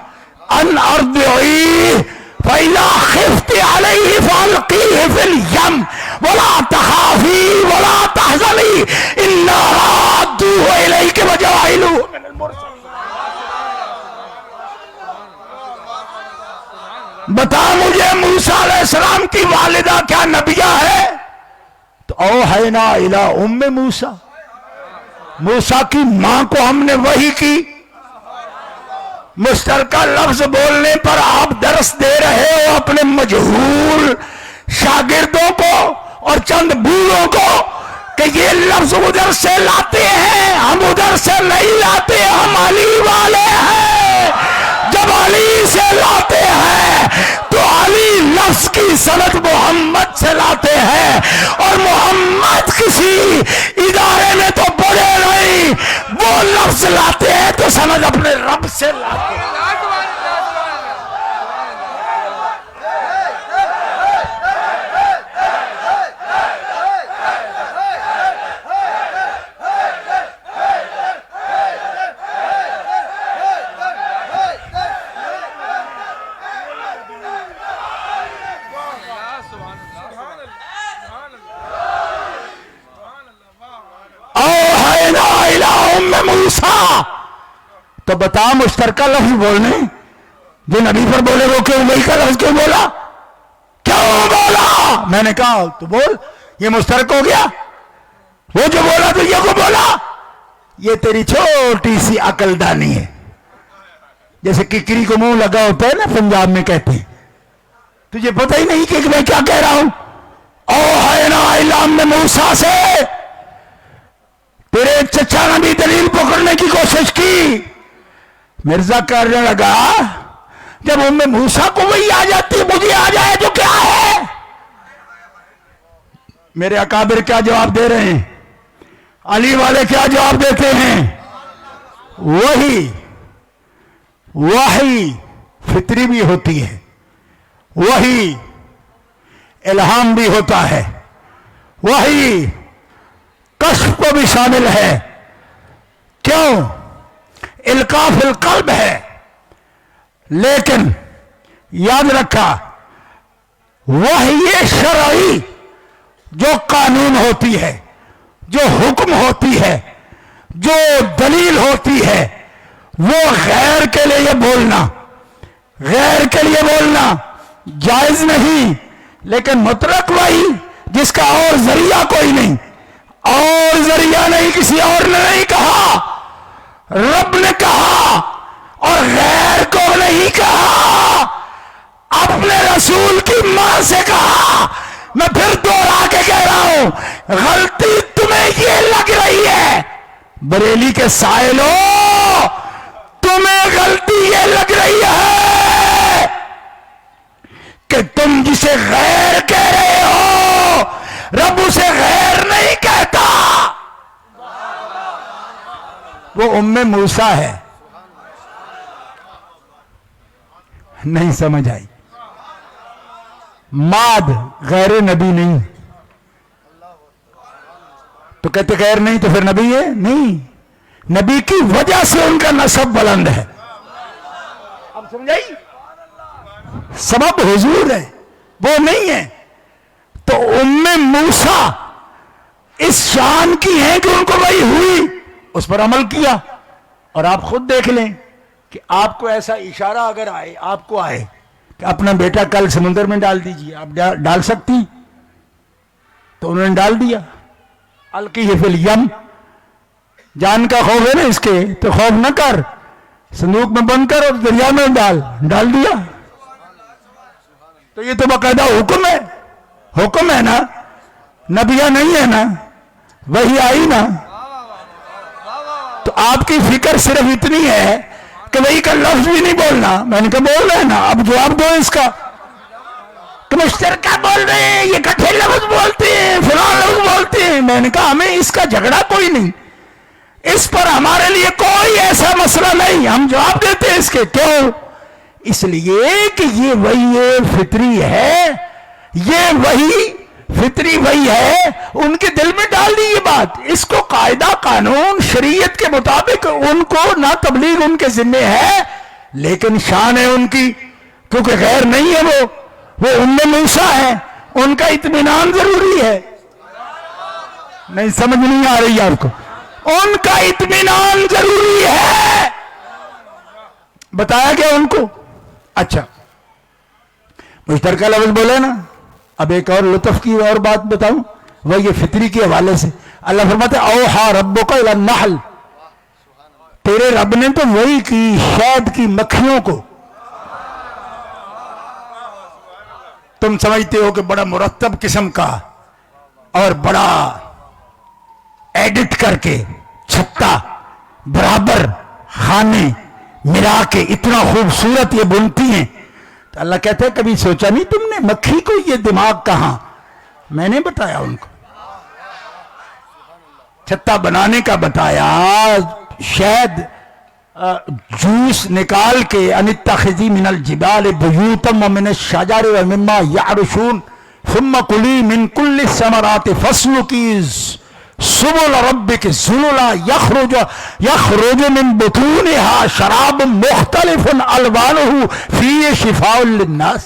ان ارضعیہ فَإِذَا خِفْتِ عَلَيْهِ فَأَلْقِيهِ فِي الْيَمِّ ولا تخافی ولا تحزنی انا رادوہ الیک وجاعلوہ من المرسلین. بتا مجھے موسیٰ علیہ السلام کی والدہ کیا نبیہ ہے؟ تو اوحینا الی ام موسیٰ، موسیٰ کی ماں کو ہم نے وحی کی. مشترکہ لفظ بولنے پر آپ درس دے رہے ہو اپنے مجہول شاگردوں کو اور چند بوڑھوں کو کہ یہ لفظ ادھر سے لاتے ہیں، ہم ادھر سے نہیں لاتے، ہم علی والے ہیں. جب علی سے لاتے ہیں تو علی لفظ کی سند محمد سے لاتے ہیں، اور محمد کسی ادارے میں تو پڑھے نہیں، وہ لفظ لاتے ہیں تو سند اپنے رب سے لاتے ہیں. موسیٰ تو بتا مشترکہ لفظ بولنے جو نبی پر بولے وہ کیوں وہی کا لفظ کیوں بولا؟ کیوں بولا؟ میں نے کہا تو بول، یہ مشترک ہو گیا. وہ جو بولا تو یہ کو بولا. یہ تیری چھوٹی سی عقل دانی ہے، جیسے ککری کو منہ لگا ہوتا ہے نا پنجاب میں کہتے ہیں. تجھے پتہ ہی نہیں کہ میں کیا کہہ رہا ہوں. اوحینا الی ام موسیٰ سے تیرے چچا نے بھی دلیل پکڑنے کی کوشش کی. مرزا کرنے لگا جب ام موسیٰ کو وہی آ جاتی مجھے آ جائے جو کیا ہے؟ میرے اکابر کیا جواب دے رہے ہیں؟ علی والے کیا جواب دیتے ہیں؟ وہی فطری بھی ہوتی ہے، وہی الہام بھی ہوتا ہے، وہی کشف کو بھی شامل ہے. کیوں؟ القاء فی القلب ہے. لیکن یاد رکھا وحی شرعی جو قانون ہوتی ہے، جو حکم ہوتی ہے، جو دلیل ہوتی ہے، وہ غیر کے لیے بولنا جائز نہیں. لیکن مطلق وحی جس کا اور ذریعہ کوئی نہیں، اور ذریعہ نہیں، کسی اور نے نہیں کہا، رب نے کہا اور غیر کو نہیں کہا، اپنے رسول کی ماں سے کہا. میں پھر دوہرا کے کہہ رہا ہوں، غلطی تمہیں یہ لگ رہی ہے بریلی کے سائلوں، تمہیں غلطی یہ لگ رہی ہے کہ تم جسے غیر کہہ رہے ہو رب اسے غیر نہیں کہتا. وہ ام موسیٰ ہے. نہیں سمجھ آئی؟ ماد غیر نبی نہیں تو کہتے غیر نہیں تو پھر نبی ہے نہیں. نبی کی وجہ سے ان کا نسب بلند ہے. اب سمجھائی؟ سبب حضور ہے، وہ نہیں ہے. تو ام موسیٰ اس شان کی ہیں کہ ان کو وہی ہوئی، اس پر عمل کیا. اور آپ خود دیکھ لیں کہ آپ کو ایسا اشارہ اگر آئے، آپ کو آئے کہ اپنا بیٹا کل سمندر میں ڈال دیجئے، آپ ڈال سکتی؟ تو انہوں نے ڈال دیا. القیہ فی الیم. جان کا خوف ہے نا اس کے، تو خوف نہ کر، صندوق میں بند کر اور دریا میں ڈال دیا. تو یہ تو باقاعدہ حکم ہے نا، نبیہ نہیں ہے نا، وہی آئی نا. تو آپ کی فکر صرف اتنی ہے کہ وہی کا لفظ بھی نہیں بولنا. میں نے کہا بول رہے ہیں نا، اب جواب دو اس کا. تو مشترکہ بول رہے ہیں، یہ کٹھے لفظ بولتے ہیں، فلاں لفظ بولتے ہیں. میں نے کہا ہمیں اس کا جھگڑا کوئی نہیں، اس پر ہمارے لیے کوئی ایسا مسئلہ نہیں. ہم جواب دیتے ہیں اس کے. کیوں؟ اس لیے کہ یہ وہی فطری ہے، یہ وہی فطری وہی ہے، ان کے دل میں ڈال دی یہ بات. اس کو قاعدہ قانون شریعت کے مطابق ان کو نہ تبلیغ ان کے ذمہ ہے، لیکن شان ہے ان کی، کیونکہ غیر نہیں ہے. وہ ام موسیٰ ہے، ان کا اطمینان ضروری ہے. نہیں سمجھ نہیں آ رہی آپ کو؟ ان کا اطمینان ضروری ہے. بتایا گیا ان کو. اچھا مشترکہ لفظ بولے نا. اب ایک اور لطف کی اور بات بتاؤں، وہ یہ فطری کے حوالے سے. اللہ فرماتے ہیں اوحا ربک الی النحل، تیرے رب نے تو وہی کی شہد کی مکھیوں کو. تم سمجھتے ہو کہ بڑا مرتب قسم کا اور بڑا ایڈٹ کر کے چھتا برابر خانے ملا کے اتنا خوبصورت یہ بنتی ہیں. تو اللہ کہتے ہیں کبھی سوچا نہیں تم نے مکھی کو یہ دماغ کہاں؟ میں نے بتایا ان کو، چھتا بنانے کا بتایا، شہد جوس نکال کے ان اتخذی من الجبال بیوتا ومن الشجر ومما یعرشون ثم کلی من کل الثمرات فاسلکی سبل ربک ذللا یخرج من بطونها شراب مختلف الوانہ فیہ شفاء للناس.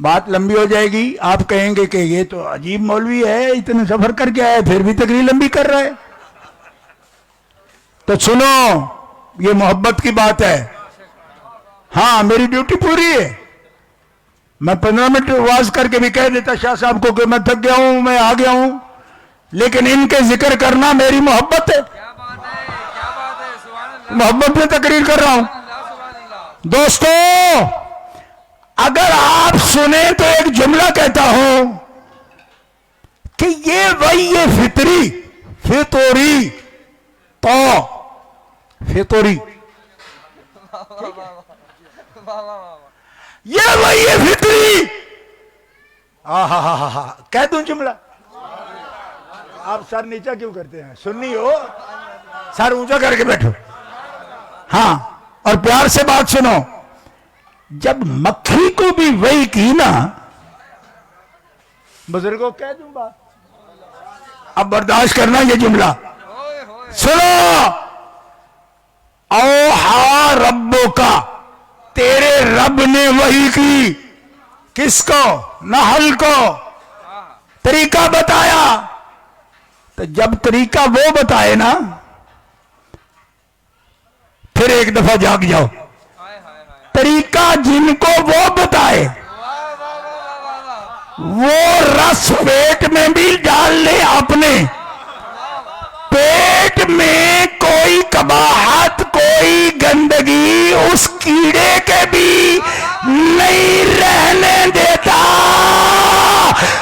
بات لمبی ہو جائے گی، آپ کہیں گے کہ یہ تو عجیب مولوی ہے، اتنے سفر کر کے آئے پھر بھی تقریر لمبی کر رہا ہے. تو سنو، یہ محبت کی بات ہے. ہاں میری ڈیوٹی پوری ہے. میں 15 منٹ واز کر کے بھی کہہ دیتا شاہ صاحب کو کہ میں تھک گیا ہوں، میں آ گیا ہوں، لیکن ان کے ذکر کرنا میری محبت ہے. محبت میں تقریر کر رہا ہوں. دوستو اگر آپ سنیں تو ایک جملہ کہتا ہوں کہ یہ وہی فطری فطوری تو فطوری یہ وہی فطری. ہاں کہہ دوں جملہ؟ آپ سر نیچا کیوں کرتے ہیں؟ سننی ہو سر اونچا کر کے بیٹھو. ہاں اور پیار سے بات سنو. جب مکھی کو بھی وہی کی نا، بزرگوں کہہ دوں بات، اب برداشت کرنا یہ جملہ سنو. اوحا ربک، تیرے رب نے وحی کی. کس کو؟ نحل کو. طریقہ بتایا. تو جب طریقہ وہ بتائے نا، پھر ایک دفعہ جاگ جاؤ. طریقہ جن کو وہ بتائے وہ رس پیٹ میں بھی ڈال لے. اپنے پیٹ میں کوئی قباحت، کوئی گندگی اس کیڑے کے بھی نہیں رہنے دیتا.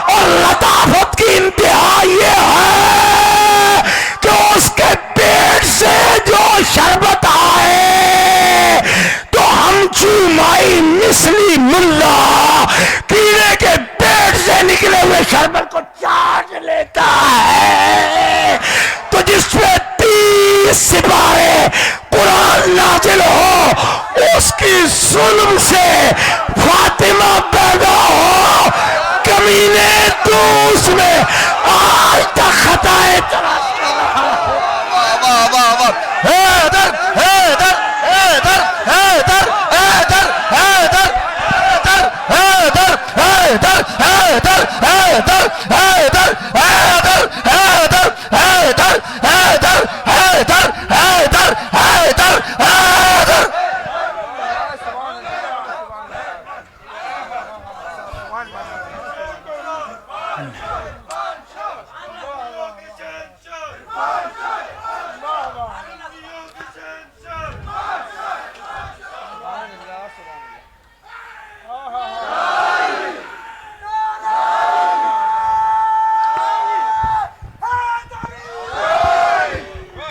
اور لطافت کی انتہا یہ ہے کہ اس کے پیٹ سے جو شربت آئے تو ہم چومائی مثلی ملا کیڑے کے پیٹ سے نکلے ہوئے شربت کو چاٹ لیتا ہے. تو جس پہ 30 سپارے قرآن نازل ہو، اس کی ظلم سے فاطمہ پیدا ہو، کمینے تو اس میں آج تک خطائے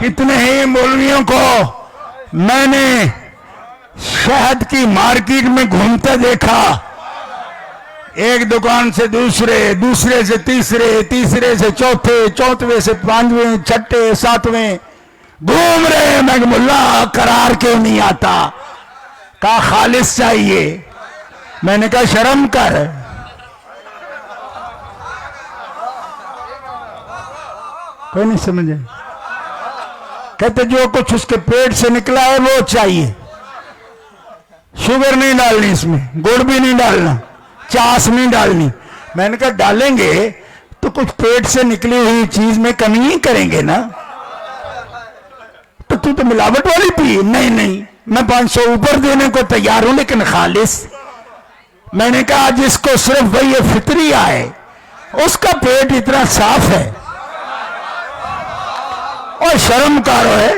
کتنے ہی مولویوں کو میں نے شہد کی مارکیٹ میں گھومتے دیکھا. ایک دکان سے دوسرے، دوسرے سے تیسرے، تیسرے سے چوتھے، چوتھویں سے 5ویں، چھٹے، 7ویں گھوم رہے. میں کہ ملا قرار کیوں نہیں آتا؟ کہا خالص چاہیے. میں نے کہا شرم کر. کوئی نہیں سمجھے؟ کہتے جو کچھ اس کے پیٹ سے نکلا ہے وہ چاہیے. شوگر نہیں ڈالنی اس میں، گڑ بھی نہیں ڈالنا، چاس نہیں ڈالنی۔ میں نے کہا ڈالیں گے تو کچھ پیٹ سے نکلی ہوئی چیز میں کمی نہیں کریں گے نا، تو ملاوٹ والی پی؟ نہیں، میں 500 اوپر دینے کو تیار ہوں لیکن خالص۔ میں نے کہا جس کو صرف وہی فطری آئے اس کا پیٹ اتنا صاف ہے اور شرم کارو ہے۔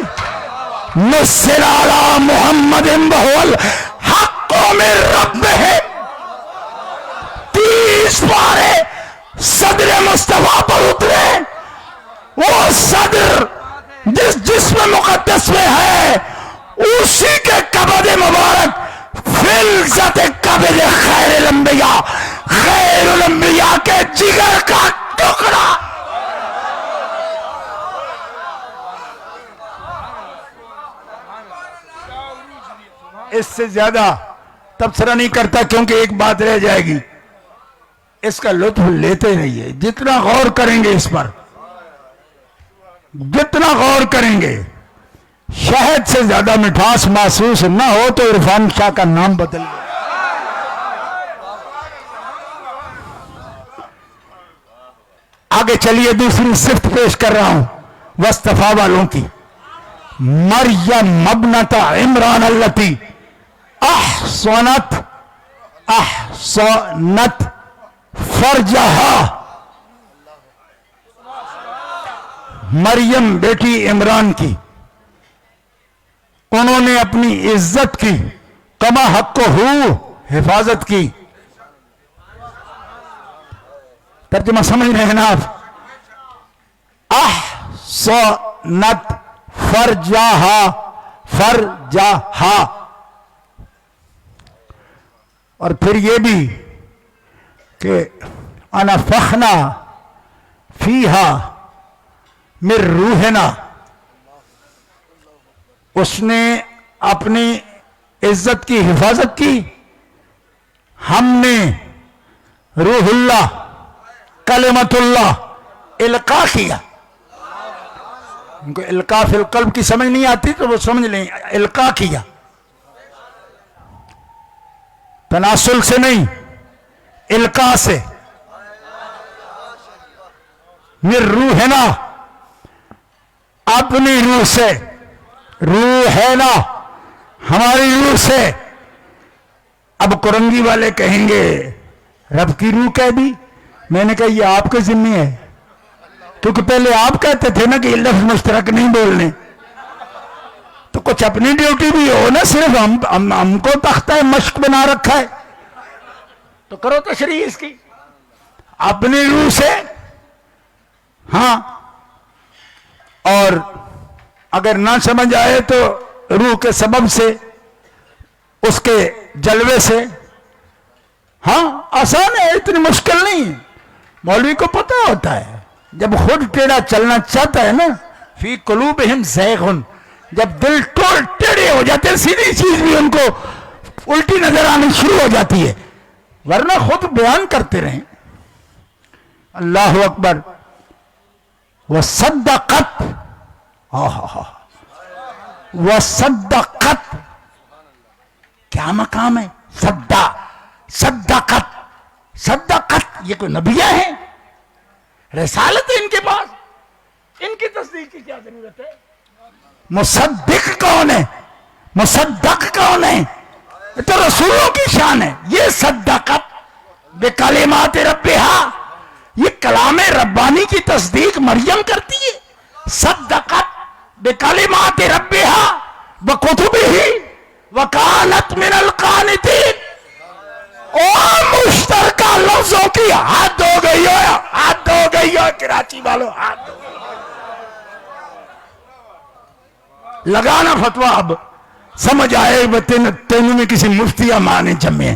نصر علی محمد بہول حق من رب ہے، 30 پارے صدر مصطفیٰ پر اترے، وہ صدر جس جسم مقدس میں ہے اسی کے قبض مبارک فلزت قبض خیر الانبیاء، خیر الانبیاء کے جگر کا ٹکڑا۔ اس سے زیادہ تبصرہ نہیں کرتا کیونکہ ایک بات رہ جائے گی، اس کا لطف لیتے رہیے۔ جتنا غور کریں گے اس پر، جتنا غور کریں گے، شہد سے زیادہ مٹھاس محسوس نہ ہو تو عرفان شاہ کا نام بدل دیں۔ آگے چلیے دوسری صفت پیش کر رہا ہوں وصطفیٰ والوں کی۔ مریم ابنت عمران التی احصنت فرجہا، مریم بیٹی عمران کی، انہوں نے اپنی عزت کی کما حق ہو حفاظت کی۔ ترجمہ سمجھ رہے ہیں نا آپ؟ احصنت فرجہا، اور پھر یہ بھی کہ انفخنا فیہا من روحنا، اس نے اپنی عزت کی حفاظت کی، ہم نے روح اللہ کلمت اللہ القاء کیا۔ ان کو القاء فی القلب کی سمجھ نہیں آتی تو وہ سمجھ لیں، القاء کیا، تناسل سے نہیں، القاء سے۔ من روحنا، اپنی روح سے، روحنا ہماری روح سے۔ اب قرنگی والے کہیں گے رب کی روح کہہ دی، میں نے کہا یہ آپ کے ذمہ ہے، کیونکہ پہلے آپ کہتے تھے نا کہ یہ لفظ مشترک نہیں بولنے، تو کچھ اپنی ڈیوٹی بھی ہو نا، صرف ہم کو تختہ مشق بنا رکھا ہے تو کرو تشریح اس کی اپنی روح سے۔ ہاں، اور اگر نہ سمجھ آئے تو روح کے سبب سے، اس کے جلوے سے۔ ہاں آسان ہے، اتنی مشکل نہیں ہے، مولوی کو پتہ ہوتا ہے۔ جب خود ٹیڑھا چلنا چاہتا ہے نا، فی قلوبہم زیغ، جب دل ٹیڑھے ہو جاتے ہیں سیدھی چیز بھی ان کو الٹی نظر آنی شروع ہو جاتی ہے، ورنہ خود بیان کرتے رہیں۔ اللہ اکبر۔ وصدقت، وصدقت، کیا مقام ہے؟ صدقت، صدقت، یہ کوئی نبیہ ہیں؟ رسالت ہے ان کے پاس، ان کی تصدیق کی کیا ضرورت ہے؟ مصدق کون ہے؟ مصدق کون ہے؟ یہ تو رسولوں کی شان ہے۔ یہ صدقت بکلمات ربہا، یہ کلام ربانی کی تصدیق مریم کرتی ہے۔ صدقت بکلمات ربہا وکتبہ وکانت من القانتین۔ اور مشترکہ لفظوں کی حد ہو گئی ہو، حد ہو گئی ہو کراچی والوں، حد ہو گئی۔ لگانا فتویٰ، اب سمجھ آئے تینوں میں کسی مفتی یا ماں نے جمے ہیں،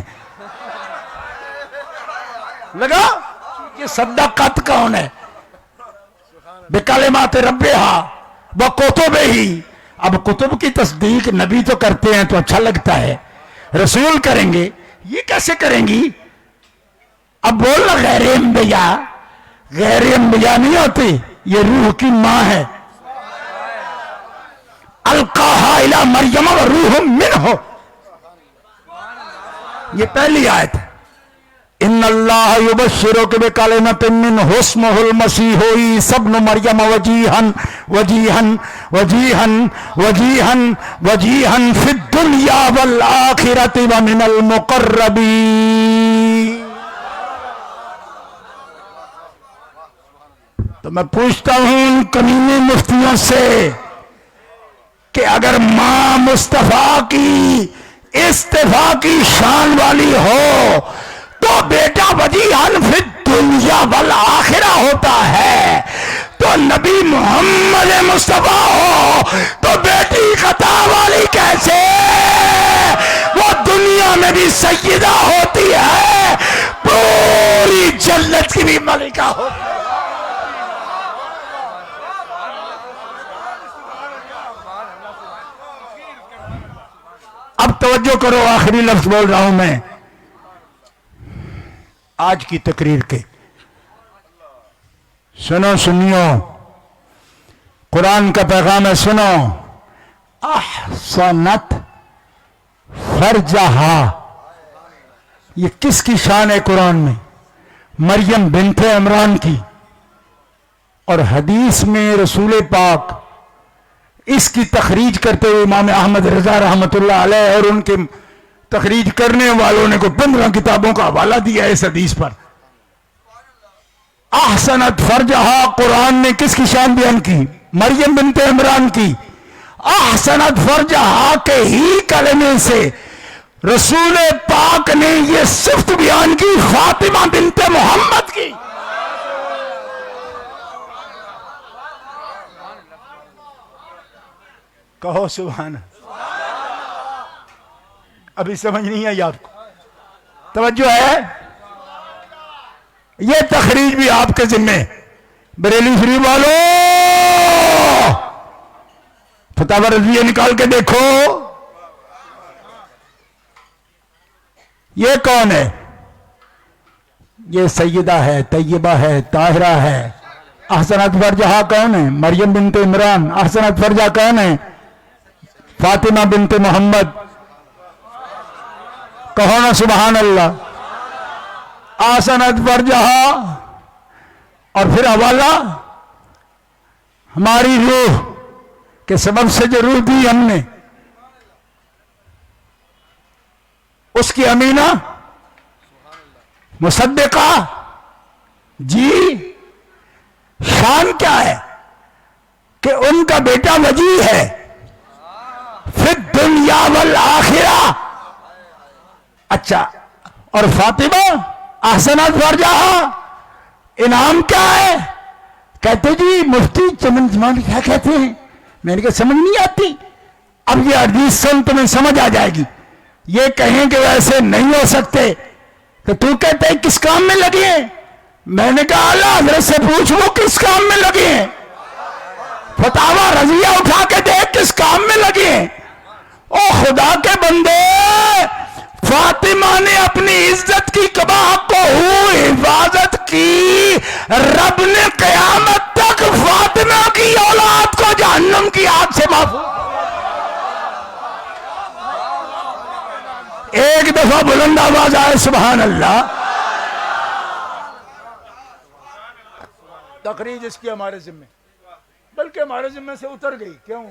لگا کہ صدقت کون ہے؟ بکلمات ربہا وکتبہ۔ اب کتب کی تصدیق نبی تو کرتے ہیں تو اچھا لگتا ہے، رسول کریں گے، یہ کیسے کریں گی؟ اب بولنا غیر انبیاء، غیر انبیاء نہیں ہوتی، یہ روح کی ماں ہے۔ القاہا الی مریم وروح منہ، یہ پہلی آیت ہے. ان اللہ یبشرک بکلمۃ منہ اسمہ المسیح عیسی ابن مریم وجیہا فی الدنیا والآخرۃ ومن المقربین. تو میں پوچھتا ہوں ان کمینے مفتیوں سے کہ اگر ماں مصطفیٰ کی استفاء کی شان والی ہو تو بیٹا وجیہاً فی الدنیا والآخرہ ہوتا ہے، تو نبی محمد مصطفیٰ ہو تو بیٹی خطا والی کیسے؟ وہ دنیا میں بھی سیدہ ہوتی ہے، پوری جنت کی بھی ملکہ ہوتی ہے. اب توجہ کرو، آخری لفظ بول رہا ہوں میں آج کی تقریر کے. سنو سنیو، قرآن کا پیغام ہے، سنو. احسنت فرجہا، یہ کس کی شان ہے قرآن میں؟ مریم بنت عمران کی. اور حدیث میں رسول پاک اس کی تخریج کرتے ہوئے امام احمد رضا رحمت اللہ علیہ اور ان کے تخریج کرنے والوں نے کو 15 کتابوں کا حوالہ دیا ہے اس حدیث پر. احسنت فرجہا، قرآن نے کس کی شان بیان کی؟ مریم بنت عمران کی. احسنت فرجہا کے ہی کلمے سے رسول پاک نے یہ صفت بیان کی فاطمہ بنت محمد کی. کہو سبحان. ابھی سمجھ نہیں آئی آپ کو؟ توجہ ہے؟ یہ تخریج بھی آپ کے ذمہ. بریلی شریف والو فتح رضویہ نکال کے دیکھو، یہ کون ہے؟ یہ سیدہ ہے، طیبہ ہے، طاہرہ ہے. احسنت فرجہا کون ہے؟ مریم بنت عمران. احسنت فرجہا کون ہے؟ فاطمہ بنت محمد. کہو نا سبحان اللہ. احسنت فرجہا. اور پھر حوالہ ہماری روح کے سبب سے جو روح دی ہم نے، اس کی امینہ مصدقہ. جی شان کیا ہے کہ ان کا بیٹا وجی ہے فی الدنیا والآخرہ. اچھا، اور فاطمہ احسنت فرجہا انعام کیا ہے؟ کہتے جی مفتی چمن جمان کیا کہتے ہیں؟ میں نے کہا سمجھ نہیں آتی. اب یہ حدیث سن تمہیں سمجھ آ جائے گی. یہ کہیں کہ ویسے نہیں ہو سکتے کہ تو کہتے ہیں کس کام میں لگے ہیں؟ میں نے کہا اعلیٰ حضرت سے پوچھ وہ کس کام میں لگے ہیں. فتاوی رضیہ اٹھا کے دیکھ کس کام میں لگے ہیں. او خدا کے بندے، فاطمہ نے اپنی عزت کی کباہ کو حفاظت کی. رب نے قیامت تک فاطمہ کی اولاد کو جہنم کی آگ سے محفوظ. ایک دفعہ بلند آواز آئے سبحان اللہ. تقریر اس کی ہمارے ذمہ، بلکہ ہمارے ذمہ سے اتر گئی. کیوں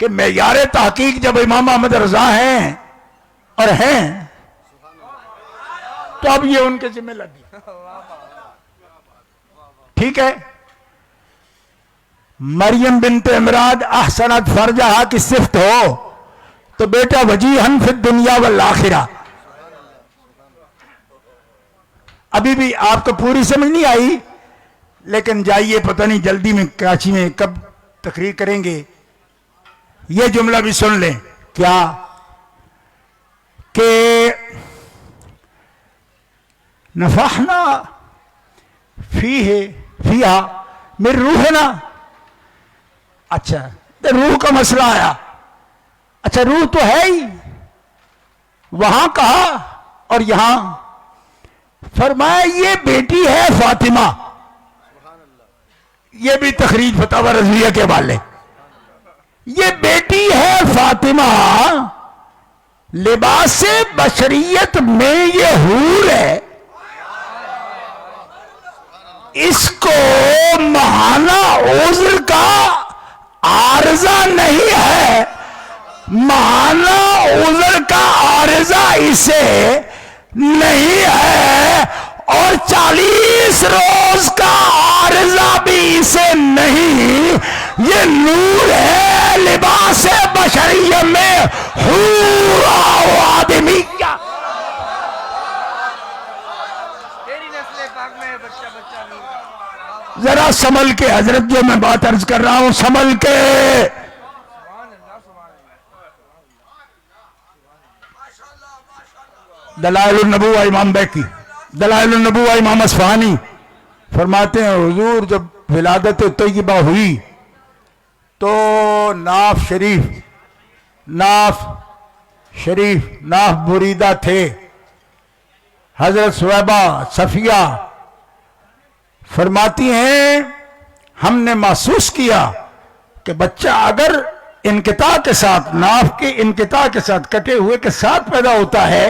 کہ معیار تحقیق جب امام احمد رضا ہیں اور ہیں تو اب یہ ان کے ذمہ لگ گئی. ٹھیک ہے. مریم بنت عمران احسنت فرجہا کی صفت ہو تو بیٹا وجیہاً فی الدنیا والآخرہ. ابھی بھی آپ کو پوری سمجھ نہیں آئی، لیکن جائیے، پتہ نہیں جلدی میں کراچی میں کب تقریر کریں گے. یہ جملہ بھی سن لیں. کیا کہ نفخنا فیہا من روحنا. اچھا روح کا مسئلہ آیا. اچھا روح تو ہے ہی، وہاں کہا اور یہاں فرمایا یہ بیٹی ہے فاطمہ. یہ بھی تخریج فتاوی رضویہ کے والے. یہ بیٹی ہے فاطمہ لباس بشریت میں یہ حور ہے، اس کو ماہانہ عذر کا عارضہ نہیں ہے، ماہانہ عذر کا عارضہ اسے نہیں ہے، اور 40 روز کا عارضہ بھی اسے نہیں، یہ نور ہے لباس بشریت میں حور و آدمیہ۔ تیری نسل پاک میں بچہ بچہ نور کا۔ ذرا سنبھل کے حضرت، جو میں بات عرض کر رہا ہوں سنبھل کے۔ سبحان اللہ سبحان اللہ۔ دلائل النبوہ امام بیکی، دلائل النبوہ امام اصفہانی فرماتے ہیں حضور جب ولادت طیبہ ہوئی تو ناف بریدہ تھے، حضرت صہیبہ صفیہ فرماتی ہیں ہم نے محسوس کیا کہ بچہ اگر انقطاع کے ساتھ، ناف کے انقطاع کے ساتھ، کٹے ہوئے کے ساتھ پیدا ہوتا ہے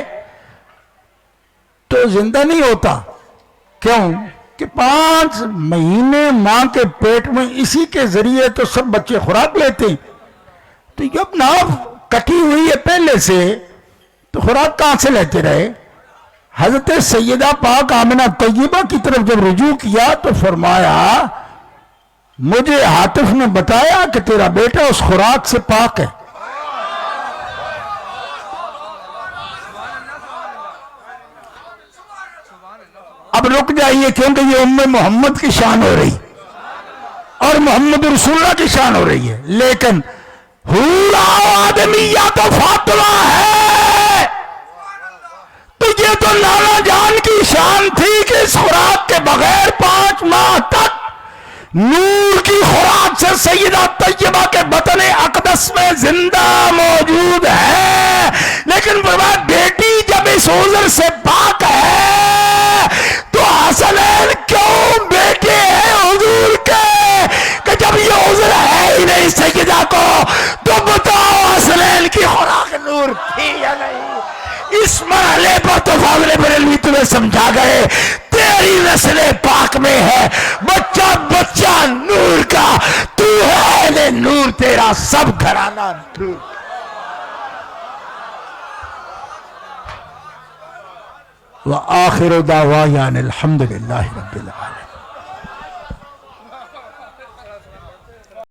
تو زندہ نہیں ہوتا۔ کیوں؟ کہ 5 مہینے ماں کے پیٹ میں اسی کے ذریعے تو سب بچے خوراک لیتے ہیں، تو جب ناف کٹی ہوئی ہے پہلے سے تو خوراک کہاں سے لیتے رہے؟ حضرت سیدہ پاک آمنہ طیبہ کی طرف جب رجوع کیا تو فرمایا مجھے عاطف نے بتایا کہ تیرا بیٹا اس خوراک سے پاک ہے۔ اب رک جائیے کیونکہ یہ ام محمد کی شان ہو رہی اور محمد رسول اللہ کی شان ہو رہی ہے، لیکن حور آدمیہ تو فاطمہ ہے، تو یہ تو لالا جان کی شان تھی کہ اس خوراک کے بغیر 5 ماہ تک نور کی خوراک سے سیدہ طیبہ کے بطن اقدس میں زندہ موجود ہے، لیکن فرمایا بیٹی جب اس عذر سے پاک ہے تو حسنین کیوں بیٹے ہیں حضور کے، کہ جب یہ عذر ہے ہی نہیں سیدہ کو تو بتاؤ حسنین کی خوراک نور تھی یا نہیں؟ اس مرحلے پر تو فاضل بریلوی تمہیں سمجھا گئے تیری نسل پاک میں ہے بچہ بچہ نور کا، تو ہے اہل نور، تیرا سب گھرانہ نور۔ وآخر دعوانا الحمدللہ رب العالمین۔